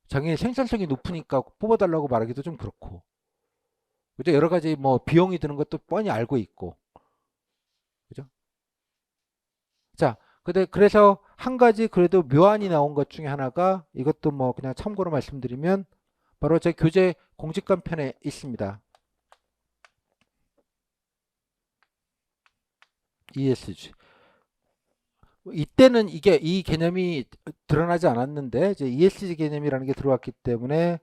장애인 생산성이 높으니까 뽑아달라고 말하기도 좀 그렇고 그죠? 여러 가지 뭐 비용이 드는 것도 뻔히 알고 있고 그죠? 근데 그래서 한 가지 그래도 묘안이 나온 것 중에 하나가 이것도 뭐 그냥 참고로 말씀드리면 바로 제 교재 공직관 편에 있습니다. ESG. 이때는 이게 이 개념이 드러나지 않았는데 이제 ESG 개념이라는 게 들어왔기 때문에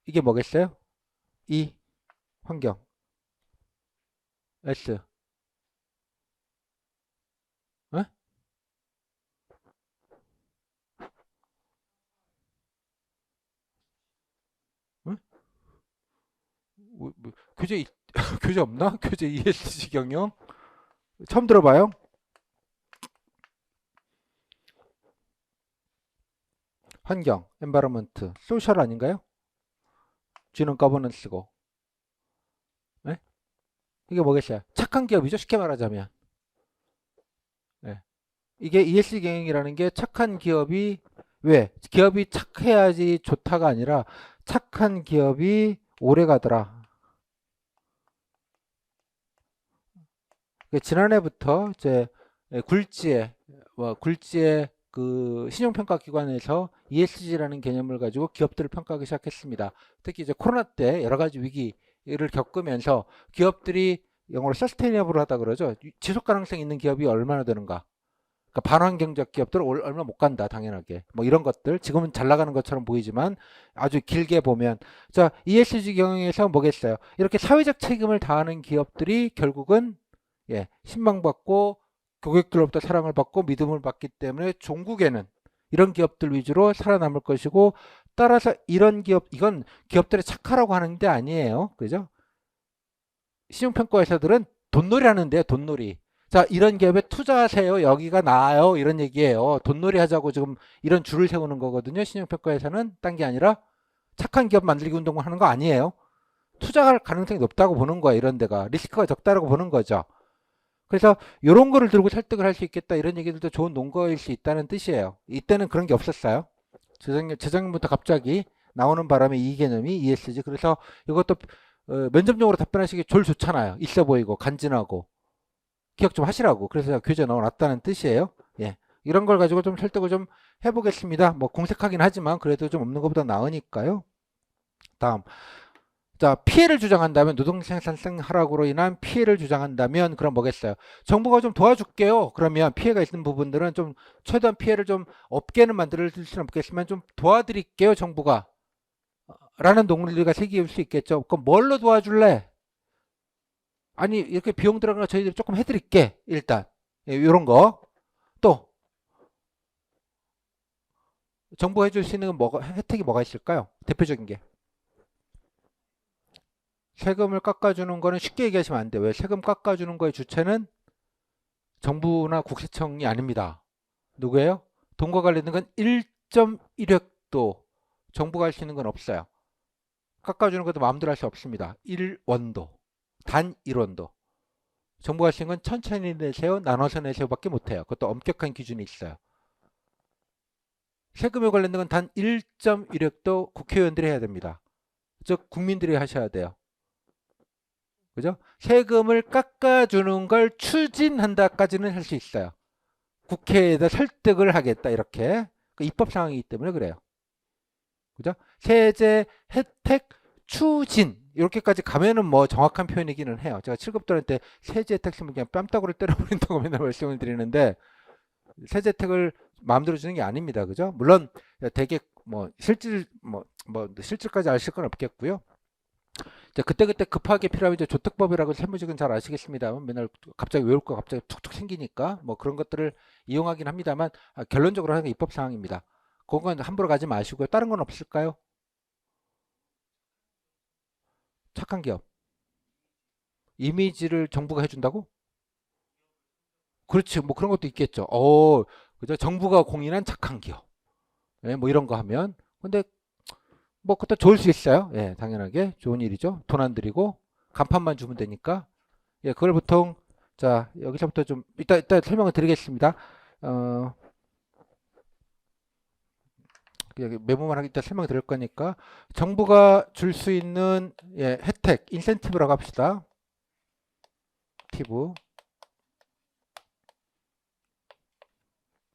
이게 뭐겠어요? E 환경, S. 어? 어? 교재 교재 없나? 교재 ESG 경영 처음 들어봐요. 환경, environment, social 아닌가요? G는 governance고. 네? 이게 뭐겠어요? 착한 기업이죠. 쉽게 말하자면. 네. 이게 ESG 경영이라는 게 착한 기업이 왜? 기업이 착해야지 좋다가 아니라 착한 기업이 오래 가더라. 지난해부터 이제 굴지의 그 신용평가 기관에서 ESG라는 개념을 가지고 기업들을 평가하기 시작했습니다. 특히 이제 코로나 때 여러 가지 위기를 겪으면서 기업들이 영어로 서스테이너블하다 그러죠. 지속 가능성 있는 기업이 얼마나 되는가. 그러니까 반환경적 기업들 얼마 못 간다 당연하게. 뭐 이런 것들 지금은 잘 나가는 것처럼 보이지만 아주 길게 보면 자 ESG 경영에서 뭐겠어요? 이렇게 사회적 책임을 다하는 기업들이 결국은 신망받고 고객들로부터 사랑을 받고 믿음을 받기 때문에 종국에는 이런 기업들 위주로 살아남을 것이고 따라서 이런 기업 이건 기업들의 착하라고 하는 게 아니에요. 그죠? 신용평가 회사들은 돈놀이 하는데요. 돈놀이. 자, 이런 기업에 투자하세요. 여기가 나아요. 이런 얘기예요. 돈놀이 하자고 지금 이런 줄을 세우는 거거든요. 신용평가 회사는 딴 게 아니라 착한 기업 만들기 운동을 하는 거 아니에요. 투자할 가능성이 높다고 보는 거예요. 이런 데가. 리스크가 적다라고 보는 거죠. 그래서 이런 거를 들고 설득을 할 수 있겠다 이런 얘기들도 좋은 논거일 수 있다는 뜻이에요. 이때는 그런 게 없었어요. 재작년부터 갑자기 나오는 바람에 이 개념이 ESG. 그래서 이것도 면접용으로 답변하시기 졸 좋잖아요. 있어 보이고 간지나고 기억 좀 하시라고. 그래서 교재 넣어놨다는 뜻이에요. 예. 이런 걸 가지고 좀 설득을 좀 해보겠습니다. 뭐 공색하긴 하지만 그래도 좀 없는 것보다 나으니까요. 다음. 자, 피해를 주장한다면 노동생산성 하락으로 인한 피해를 주장한다면 그럼 뭐겠어요? 정부가 좀 도와줄게요. 그러면 피해가 있는 부분들은 좀 최대한 피해를 좀 없게는 만들 수는 없겠지만 좀 도와드릴게요, 정부가. 라는 논리가 생길 수 있겠죠. 그럼 뭘로 도와줄래? 아니, 이렇게 비용 들어가는 거 저희들이 조금 해드릴게. 일단. 이런 거. 또, 정부가 해줄 수 있는 혜택이 뭐가 있을까요? 대표적인 게. 세금을 깎아주는 거는 쉽게 얘기하시면 안 돼요. 왜? 세금 깎아주는 거의 주체는 정부나 국세청이 아닙니다. 누구예요? 돈과 관련된 건 1.1획도 정부가 할 수 있는 건 없어요. 깎아주는 것도 마음대로 할 수 없습니다. 1원도. 단 1원도. 정부가 할 수 있는 건 천천히 내세요, 나눠서 내세요밖에 못해요. 그것도 엄격한 기준이 있어요. 세금에 관련된 건 단 1.1획도 국회의원들이 해야 됩니다. 즉 국민들이 하셔야 돼요. 그죠? 세금을 깎아주는 걸 추진한다까지는 할 수 있어요. 국회에다 설득을 하겠다 이렇게 그 입법 상황이기 때문에 그래요. 그죠? 세제 혜택 추진 이렇게까지 가면은 뭐 정확한 표현이기는 해요. 제가 7급들한테 세제 혜택 쓰면 그냥 뺨따구를 때려버린다고 맨날 말씀을 드리는데 세제 혜택을 마음대로 주는 게 아닙니다. 그죠? 물론 되게 뭐 실질까지 아실 건 없겠고요. 그때그때 급하게 필요하면 이제 조특법이라고 세무직은 잘 아시겠습니다. 맨날 갑자기 외울 거 갑자기 툭툭 생기니까 뭐 그런 것들을 이용하긴 합니다만 결론적으로 하는 게 입법 사항입니다. 그건 함부로 가지 마시고요. 다른 건 없을까요? 착한 기업. 이미지를 정부가 해준다고? 그렇지. 뭐 그런 것도 있겠죠. 그죠? 정부가 공인한 착한 기업. 예, 뭐 이런 거 하면. 근데 뭐 그것도 좋을 수 있어요. 예, 당연하게 좋은 일이죠. 돈 안 들이고 간판만 주면 되니까. 예, 그걸 보통 자 여기서부터 좀 이따 설명을 드리겠습니다. 어, 여기 메모만 하기 이따 설명 드릴 거니까 정부가 줄 수 있는 혜택, 인센티브라고 합시다. 팁브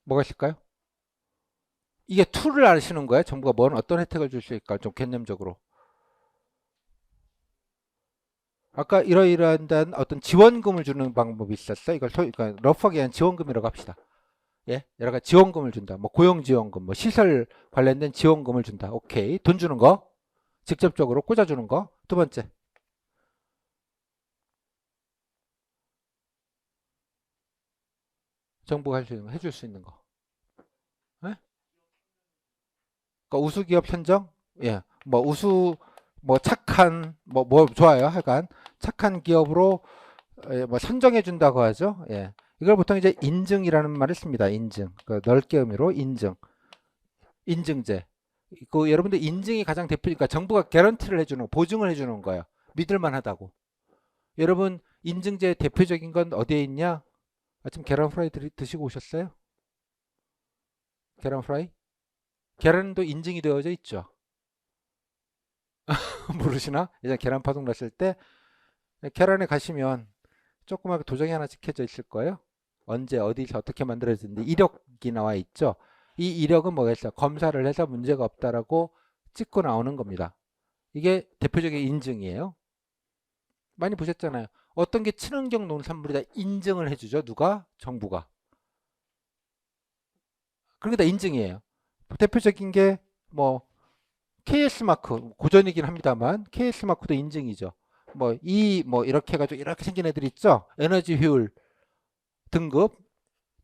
뭐가 있을까요? 이게 툴을 아시는 거예요? 정부가 어떤 혜택을 줄 수 있을까? 좀 개념적으로. 아까 이러이러한 어떤 지원금을 주는 방법이 있었어. 이걸 그러니까 러프하게 한 지원금이라고 합시다. 예, 여러 가지 지원금을 준다. 뭐 고용지원금, 뭐 시설 관련된 지원금을 준다. 오케이. 돈 주는 거, 직접적으로 꽂아주는 거. 두 번째, 정부가 해줄 수 있는 거. 예? 그러니까 우수기업 선정, 예, 뭐 뭐 착한, 뭐 좋아요. 하여간 착한 기업으로 뭐 선정해 준다고 하죠. 예. 이걸 보통 이제 인증이라는 말을 씁니다. 인증. 그 넓게 의미로 인증. 인증제. 그 여러분들 인증이 가장 대표니까 정부가 개런티를 해주는 거, 보증을 해주는 거예요. 믿을만 하다고. 여러분 인증제 대표적인 건 어디에 있냐? 아침 계란 프라이 드시고 오셨어요? 계란 프라이? 계란도 인증이 되어져 있죠. 모르시나? 예전 계란 파동 났을 때 계란에 가시면 조그맣게 도장이 하나 찍혀져 있을 거예요. 언제 어디서 어떻게 만들어졌는지 이력이 나와 있죠. 이 이력은 뭐겠어요? 검사를 해서 문제가 없다라고 찍고 나오는 겁니다. 이게 대표적인 인증이에요. 많이 보셨잖아요. 어떤 게 친환경 농산물이다 인증을 해주죠. 누가? 정부가. 그게 다 인증이에요. 대표적인 게 뭐 KS 마크 고전이긴 합니다만 KS 마크도 인증이죠. 뭐 이렇게 해가지고 이렇게 생긴 애들 있죠. 에너지 효율 등급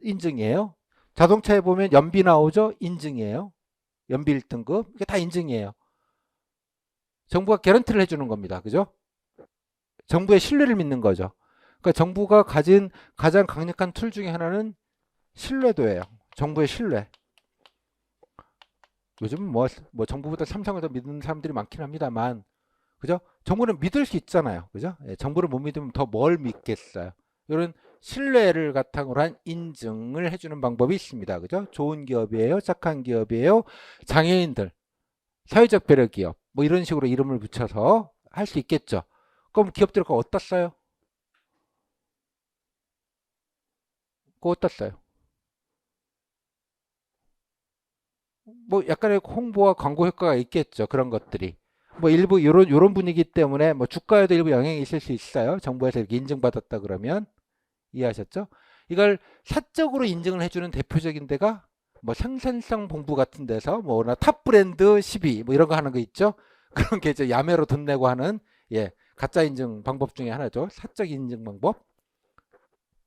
인증이에요. 자동차에 보면 연비 나오죠. 인증이에요. 연비 1등급 이게 다 인증이에요. 정부가 개런티를 해주는 겁니다. 그죠? 정부의 신뢰를 믿는 거죠. 그러니까 정부가 가진 가장 강력한 툴 중에 하나는 신뢰도예요. 정부의 신뢰. 요즘 뭐 정부보다 삼성을 더 믿는 사람들이 많긴 합니다만, 그죠? 정부는 믿을 수 있잖아요. 그죠? 예, 정부를 못 믿으면 더 뭘 믿겠어요. 이런 신뢰를 바탕으로 한 인증을 해주는 방법이 있습니다. 그죠? 좋은 기업이에요. 착한 기업이에요. 장애인들, 사회적 배려 기업. 뭐 이런 식으로 이름을 붙여서 할 수 있겠죠. 그럼 기업들 그거 어디다 써요? 그거 어디다 써요? 뭐 약간의 홍보와 광고 효과가 있겠죠. 그런 것들이. 뭐 일부 요런 분위기 때문에 뭐 주가에도 일부 영향이 있을 수 있어요. 정부에서 이렇게 인증받았다 그러면 이해하셨죠? 이걸 사적으로 인증을 해주는 대표적인 데가 뭐 생산성 본부 같은 데서 뭐나 탑 브랜드 12 뭐 이런 거 하는 거 있죠? 그런 게 이제 야매로 돈 내고 하는 예 가짜 인증 방법 중에 하나죠. 사적 인증 방법.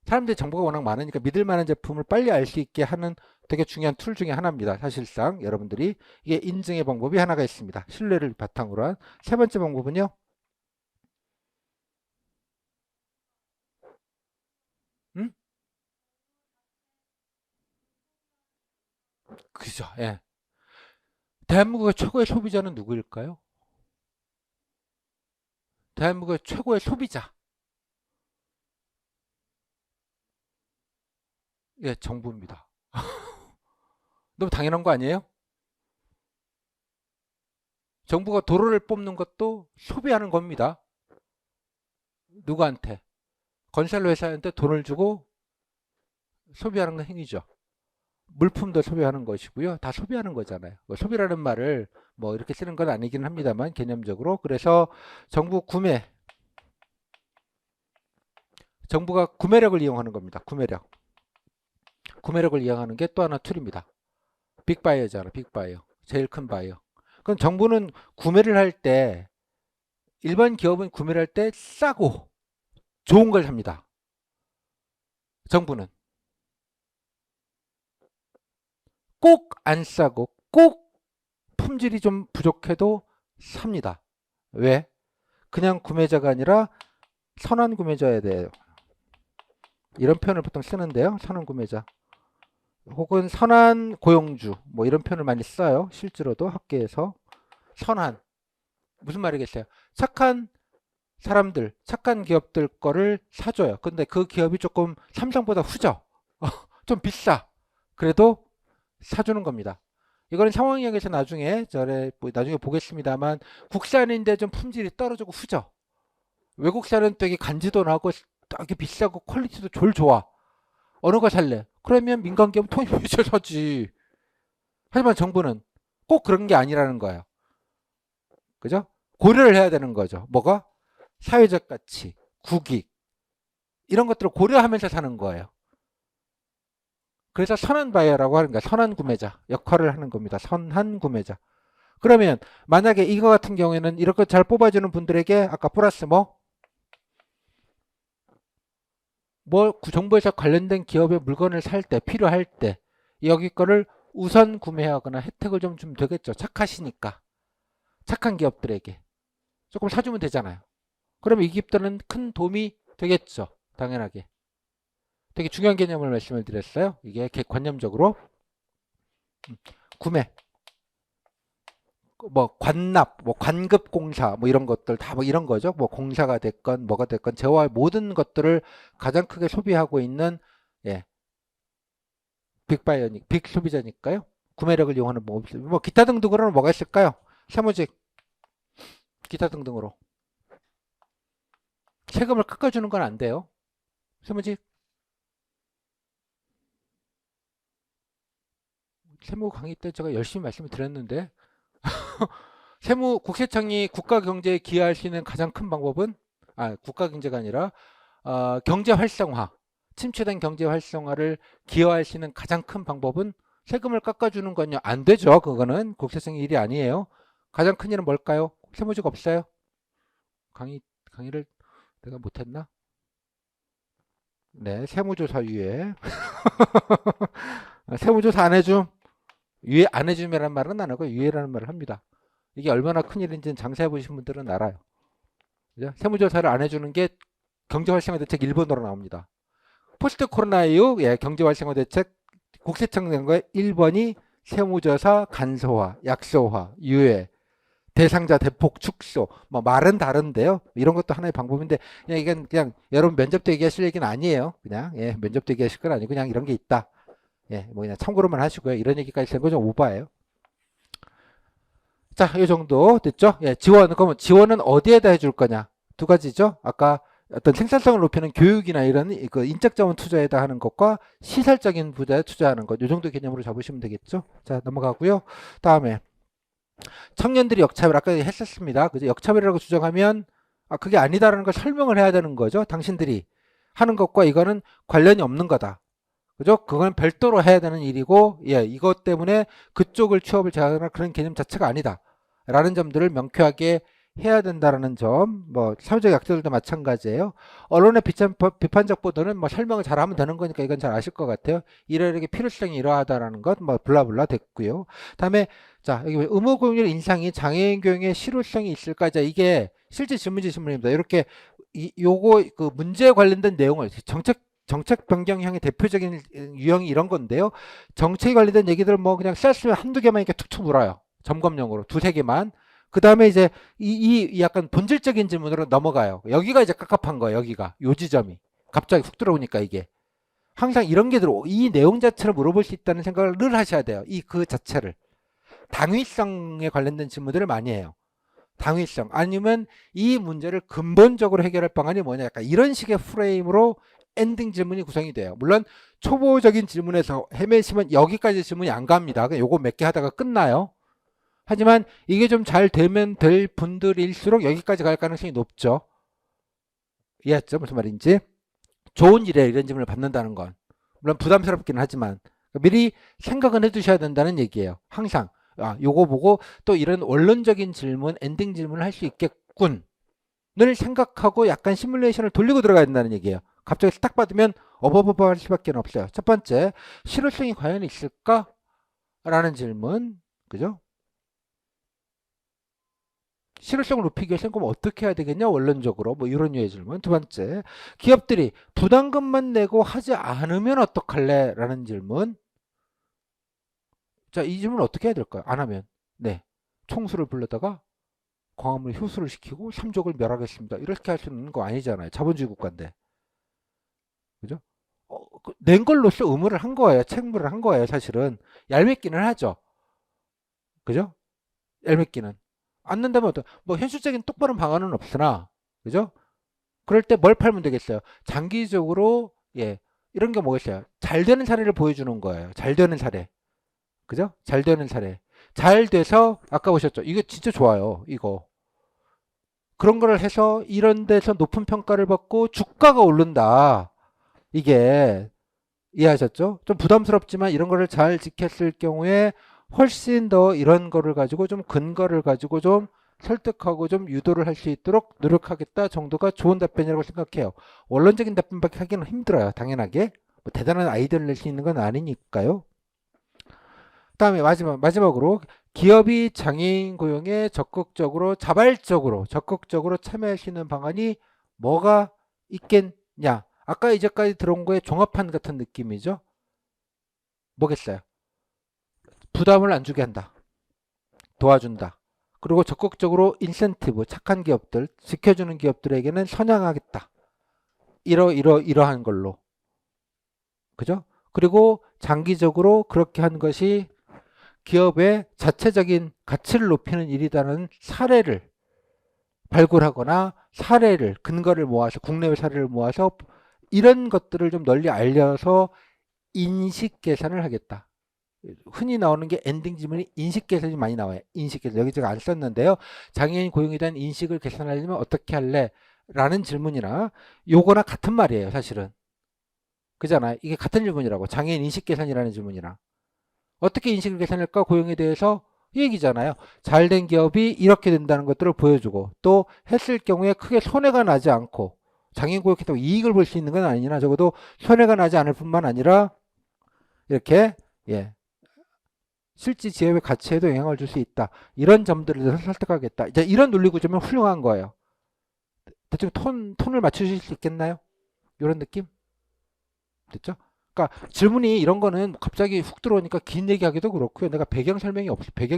사람들이 정보가 워낙 많으니까 믿을 만한 제품을 빨리 알 수 있게 하는 되게 중요한 툴 중에 하나입니다. 사실상 여러분들이 이게 인증의 방법이 하나가 있습니다. 신뢰를 바탕으로 한 세 번째 방법은요. 음? 그죠. 예. 대한민국의 최고의 소비자는 누구일까요? 대한민국의 최고의 소비자. 예, 정부입니다. 너무 당연한 거 아니에요? 정부가 도로를 뽑는 것도 소비하는 겁니다. 누구한테? 건설 회사한테 돈을 주고 소비하는 건 행위죠. 물품도 소비하는 것이고요. 다 소비하는 거잖아요. 소비라는 말을 뭐 이렇게 쓰는 건 아니긴 합니다만 개념적으로. 그래서 정부 정부가 구매력을 이용하는 겁니다. 구매력. 구매력을 이용하는 게 또 하나 툴입니다. 빅바이어잖아. 빅바이어. 제일 큰 바이어. 그럼 정부는 구매를 할 때 일반 기업은 구매를 할 때 싸고 좋은 걸 삽니다. 정부는 꼭 안 싸고 꼭 품질이 좀 부족해도 삽니다. 왜? 그냥 구매자가 아니라 선한 구매자에 대해 이런 표현을 보통 쓰는데요. 선한 구매자 혹은 선한 고용주 뭐 이런 표현을 많이 써요. 실제로도 학계에서 선한 무슨 말이겠어요? 착한 사람들, 착한 기업들 거를 사줘요. 근데 그 기업이 조금 삼성보다 후져. 좀 비싸. 그래도 사주는 겁니다. 이거는 상황역에서 나중에 보겠습니다만 국산인데 좀 품질이 떨어지고 후져. 외국산은 되게 간지도 나고 되게 비싸고 퀄리티도 졸 좋아. 어느 거 살래? 그러면 민간기업 통일부채 사지. 하지만 정부는 꼭 그런 게 아니라는 거예요. 그죠? 고려를 해야 되는 거죠. 뭐가? 사회적 가치, 국익 이런 것들을 고려하면서 사는 거예요. 그래서 선한 바이어라고 하는 거야. 선한 구매자 역할을 하는 겁니다. 선한 구매자. 그러면 만약에 이거 같은 경우에는 이렇게 잘 뽑아주는 분들에게 아까 플러스 정부에서 관련된 기업의 물건을 살 때 필요할 때 여기 거를 우선 구매하거나 혜택을 좀 주면 되겠죠. 착하시니까. 착한 기업들에게 조금 사주면 되잖아요. 그러면 이 기업들은 큰 도움이 되겠죠. 당연하게. 되게 중요한 개념을 말씀을 드렸어요. 이게 관념적으로 구매, 관납, 관급공사, 이런 것들 다 이런 거죠. 공사가 됐건 뭐가 됐건 재화의 모든 것들을 가장 크게 소비하고 있는 예, 빅 소비자니까요. 구매력을 이용하는 방법이 있어요. 기타 등등으로는 뭐가 있을까요? 사무직, 기타 등등으로 세금을 깎아주는 건 안 돼요. 사무직 세무 강의 때 제가 열심히 말씀을 드렸는데 국세청이 국가 경제에 기여할 수 있는 가장 큰 방법은 국가 경제가 아니라 경제 활성화, 침체된 경제 활성화를 기여할 수 있는 가장 큰 방법은 세금을 깎아주는 건요. 안 되죠. 그거는 국세청의 일이 아니에요. 가장 큰 일은 뭘까요? 세무직 없어요. 강의를 내가 못했나? 네, 세무조사 유예. 세무조사 안 해줌. 유예 안 해줌이라는 말은 안 하고 유예라는 말을 합니다. 이게 얼마나 큰일인지는 장사해 보신 분들은 알아요. 그죠? 세무조사를 안 해주는 게 경제활성화 대책 1번으로 나옵니다. 포스트 코로나 이후 경제활성화 대책 국세청 낸 거에 1번이 세무조사 간소화, 약소화, 유예, 대상자 대폭 축소. 말은 다른데요. 이런 것도 하나의 방법인데 이건 그냥 여러분 면접 때 얘기하실 얘기는 아니에요. 그냥 면접 때 얘기하실 건 아니고 그냥 이런 게 있다. 그냥 참고로만 하시고요. 이런 얘기까지 되는 건 좀 오바예요. 자, 이 정도 됐죠? 지원. 그러면 지원은 어디에다 해줄 거냐? 두 가지죠. 아까 어떤 생산성을 높이는 교육이나 이런 그 인적 자원 투자에다 하는 것과 시설적인 부자에 투자하는 것. 이 정도 개념으로 잡으시면 되겠죠. 자, 넘어가고요. 다음에 청년들이 역차별 아까 했었습니다. 그죠? 역차별이라고 주장하면 그게 아니다라는 걸 설명을 해야 되는 거죠. 당신들이 하는 것과 이거는 관련이 없는 거다. 그죠? 그건 별도로 해야 되는 일이고, 이것 때문에 그쪽을 취업을 제한하는 그런 개념 자체가 아니다. 라는 점들을 명쾌하게 해야 된다라는 점, 사회적 약자들도 마찬가지예요. 언론의 비판적 보도는 설명을 잘하면 되는 거니까 이건 잘 아실 것 같아요. 이러이러하게 필요성이 이러하다라는 것, 블라블라 됐고요. 다음에, 자, 여기 의무교육 인상이 장애인 교육의 실효성이 있을까? 자, 이게 실제 질문입니다. 이렇게, 요거, 그 문제에 관련된 내용을 정책 변경형의 대표적인 유형이 이런 건데요. 정책에 관련된 얘기들 그냥 쐈으면 한두 개만 이렇게 툭툭 물어요. 점검용으로 두세 개만. 그 다음에 이제 이 약간 본질적인 질문으로 넘어가요. 여기가 이제 깝깝한 거예요. 여기가 요 지점이 갑자기 훅 들어오니까 이게 항상 이런 게 들어. 이 내용 자체를 물어볼 수 있다는 생각을 늘 하셔야 돼요. 그 자체를 당위성에 관련된 질문들을 많이 해요. 당위성 아니면 이 문제를 근본적으로 해결할 방안이 뭐냐 약간 이런 식의 프레임으로 엔딩 질문이 구성이 돼요. 물론 초보적인 질문에서 헤매시면 여기까지 질문이 안 갑니다. 요거 몇 개 하다가 끝나요. 하지만 이게 좀 잘 되면 될 분들일수록 여기까지 갈 가능성이 높죠. 이해했죠? 무슨 말인지. 좋은 일에 이런 질문을 받는다는 건. 물론 부담스럽기는 하지만 미리 생각은 해두셔야 된다는 얘기예요. 항상 요거 보고 또 이런 원론적인 질문, 엔딩 질문을 할 수 있겠군을 생각하고 약간 시뮬레이션을 돌리고 들어가야 된다는 얘기예요. 갑자기 딱 받으면 어버버버 할 수밖에 없어요. 첫 번째, 실효성이 과연 있을까? 라는 질문. 그죠? 실효성을 높이기 위해서는 그럼 어떻게 해야 되겠냐? 원론적으로. 이런 류의 질문. 두 번째, 기업들이 부담금만 내고 하지 않으면 어떡할래? 라는 질문. 자, 이 질문 어떻게 해야 될까요? 안 하면. 네. 총수를 불러다가 광화문에 효수를 시키고 삼족을 멸하겠습니다. 이렇게 할 수 있는 거 아니잖아요. 자본주의 국가인데. 그죠? 낸 걸로써 의무를 한 거예요. 책무를 한 거예요. 사실은. 얄밉기는 하죠. 그죠? 얄밉기는. 안 낸다면 현실적인 똑바른 방안은 없으나, 그죠? 그럴 때 뭘 팔면 되겠어요? 장기적으로, 이런 게 뭐겠어요? 잘 되는 사례를 보여주는 거예요. 잘 되는 사례. 그죠? 잘 되는 사례. 잘 돼서 아까 보셨죠? 이거 진짜 좋아요. 이거. 그런 거를 해서 이런 데서 높은 평가를 받고 주가가 오른다. 이게 이해하셨죠? 좀 부담스럽지만 이런 거를 잘 지켰을 경우에 훨씬 더 이런 거를 가지고 좀 근거를 가지고 좀 설득하고 좀 유도를 할 수 있도록 노력하겠다 정도가 좋은 답변이라고 생각해요. 원론적인 답변밖에 하기는 힘들어요. 당연하게. 뭐 대단한 아이디어를 낼 수 있는 건 아니니까요. 그다음에 마지막으로 기업이 장애인 고용에 적극적으로 자발적으로 적극적으로 참여할 수 있는 방안이 뭐가 있겠냐? 아까 이제까지 들어온 거에 종합판 같은 느낌이죠. 뭐겠어요? 부담을 안 주게 한다. 도와준다. 그리고 적극적으로 인센티브, 착한 기업들, 지켜주는 기업들에게는 선양하겠다. 이러한 걸로. 그죠? 그리고 장기적으로 그렇게 한 것이 기업의 자체적인 가치를 높이는 일이라는 사례를 발굴하거나 사례를, 근거를 모아서, 국내외 사례를 모아서 이런 것들을 좀 널리 알려서 인식 개선을 하겠다. 흔히 나오는 게 엔딩 지문이 인식 개선이 많이 나와요. 인식 개선. 여기 제가 안 썼는데요. 장애인 고용에 대한 인식을 개선하려면 어떻게 할래? 라는 질문이나 요거나 같은 말이에요, 사실은. 그잖아요. 이게 같은 질문이라고. 장애인 인식 개선이라는 질문이랑. 어떻게 인식을 개선할까? 고용에 대해서 이 얘기잖아요. 잘된 기업이 이렇게 된다는 것들을 보여주고 또 했을 경우에 크게 손해가 나지 않고 장애인 고용했다고 이익을 볼 수 있는 건 아니나 적어도 손해가 나지 않을 뿐만 아니라 이렇게 예, 실제 지역의 가치에도 영향을 줄 수 있다. 이런 점들을 대해서 설득하겠다. 이제 이런 논리 구조면 훌륭한 거예요. 대충 톤을 맞추실 수 있겠나요? 이런 느낌? 됐죠? 그러니까 질문이 이런 거는 갑자기 훅 들어오니까 긴 얘기하기도 그렇고요. 내가 배경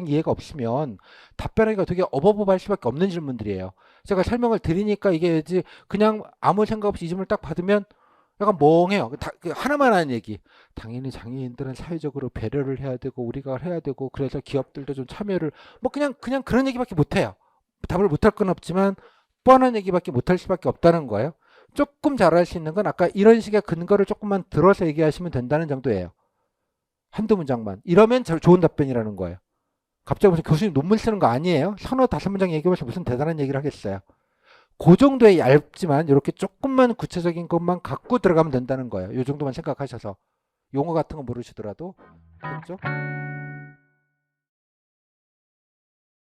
이해가 없으면 답변하기가 되게 어버버할 수밖에 없는 질문들이에요. 제가 설명을 드리니까 이게 그냥 아무 생각 없이 이 질문을 딱 받으면 약간 멍해요. 하나만 하는 얘기. 당연히 장애인들은 사회적으로 배려를 해야 되고 우리가 해야 되고 그래서 기업들도 좀 참여를 뭐 그냥 그런 얘기밖에 못 해요. 답을 못할 건 없지만 뻔한 얘기밖에 못할 수밖에 없다는 거예요. 조금 잘할 수 있는 건 아까 이런 식의 근거를 조금만 들어서 얘기하시면 된다는 정도예요. 한두 문장만. 이러면 좋은 답변이라는 거예요. 갑자기 무슨 교수님 논문 쓰는 거 아니에요? 서너 다섯 문장 얘기하면서 무슨 대단한 얘기를 하겠어요. 그 정도의 얇지만 이렇게 조금만 구체적인 것만 갖고 들어가면 된다는 거예요. 이 정도만 생각하셔서 용어 같은 거 모르시더라도. 됐죠?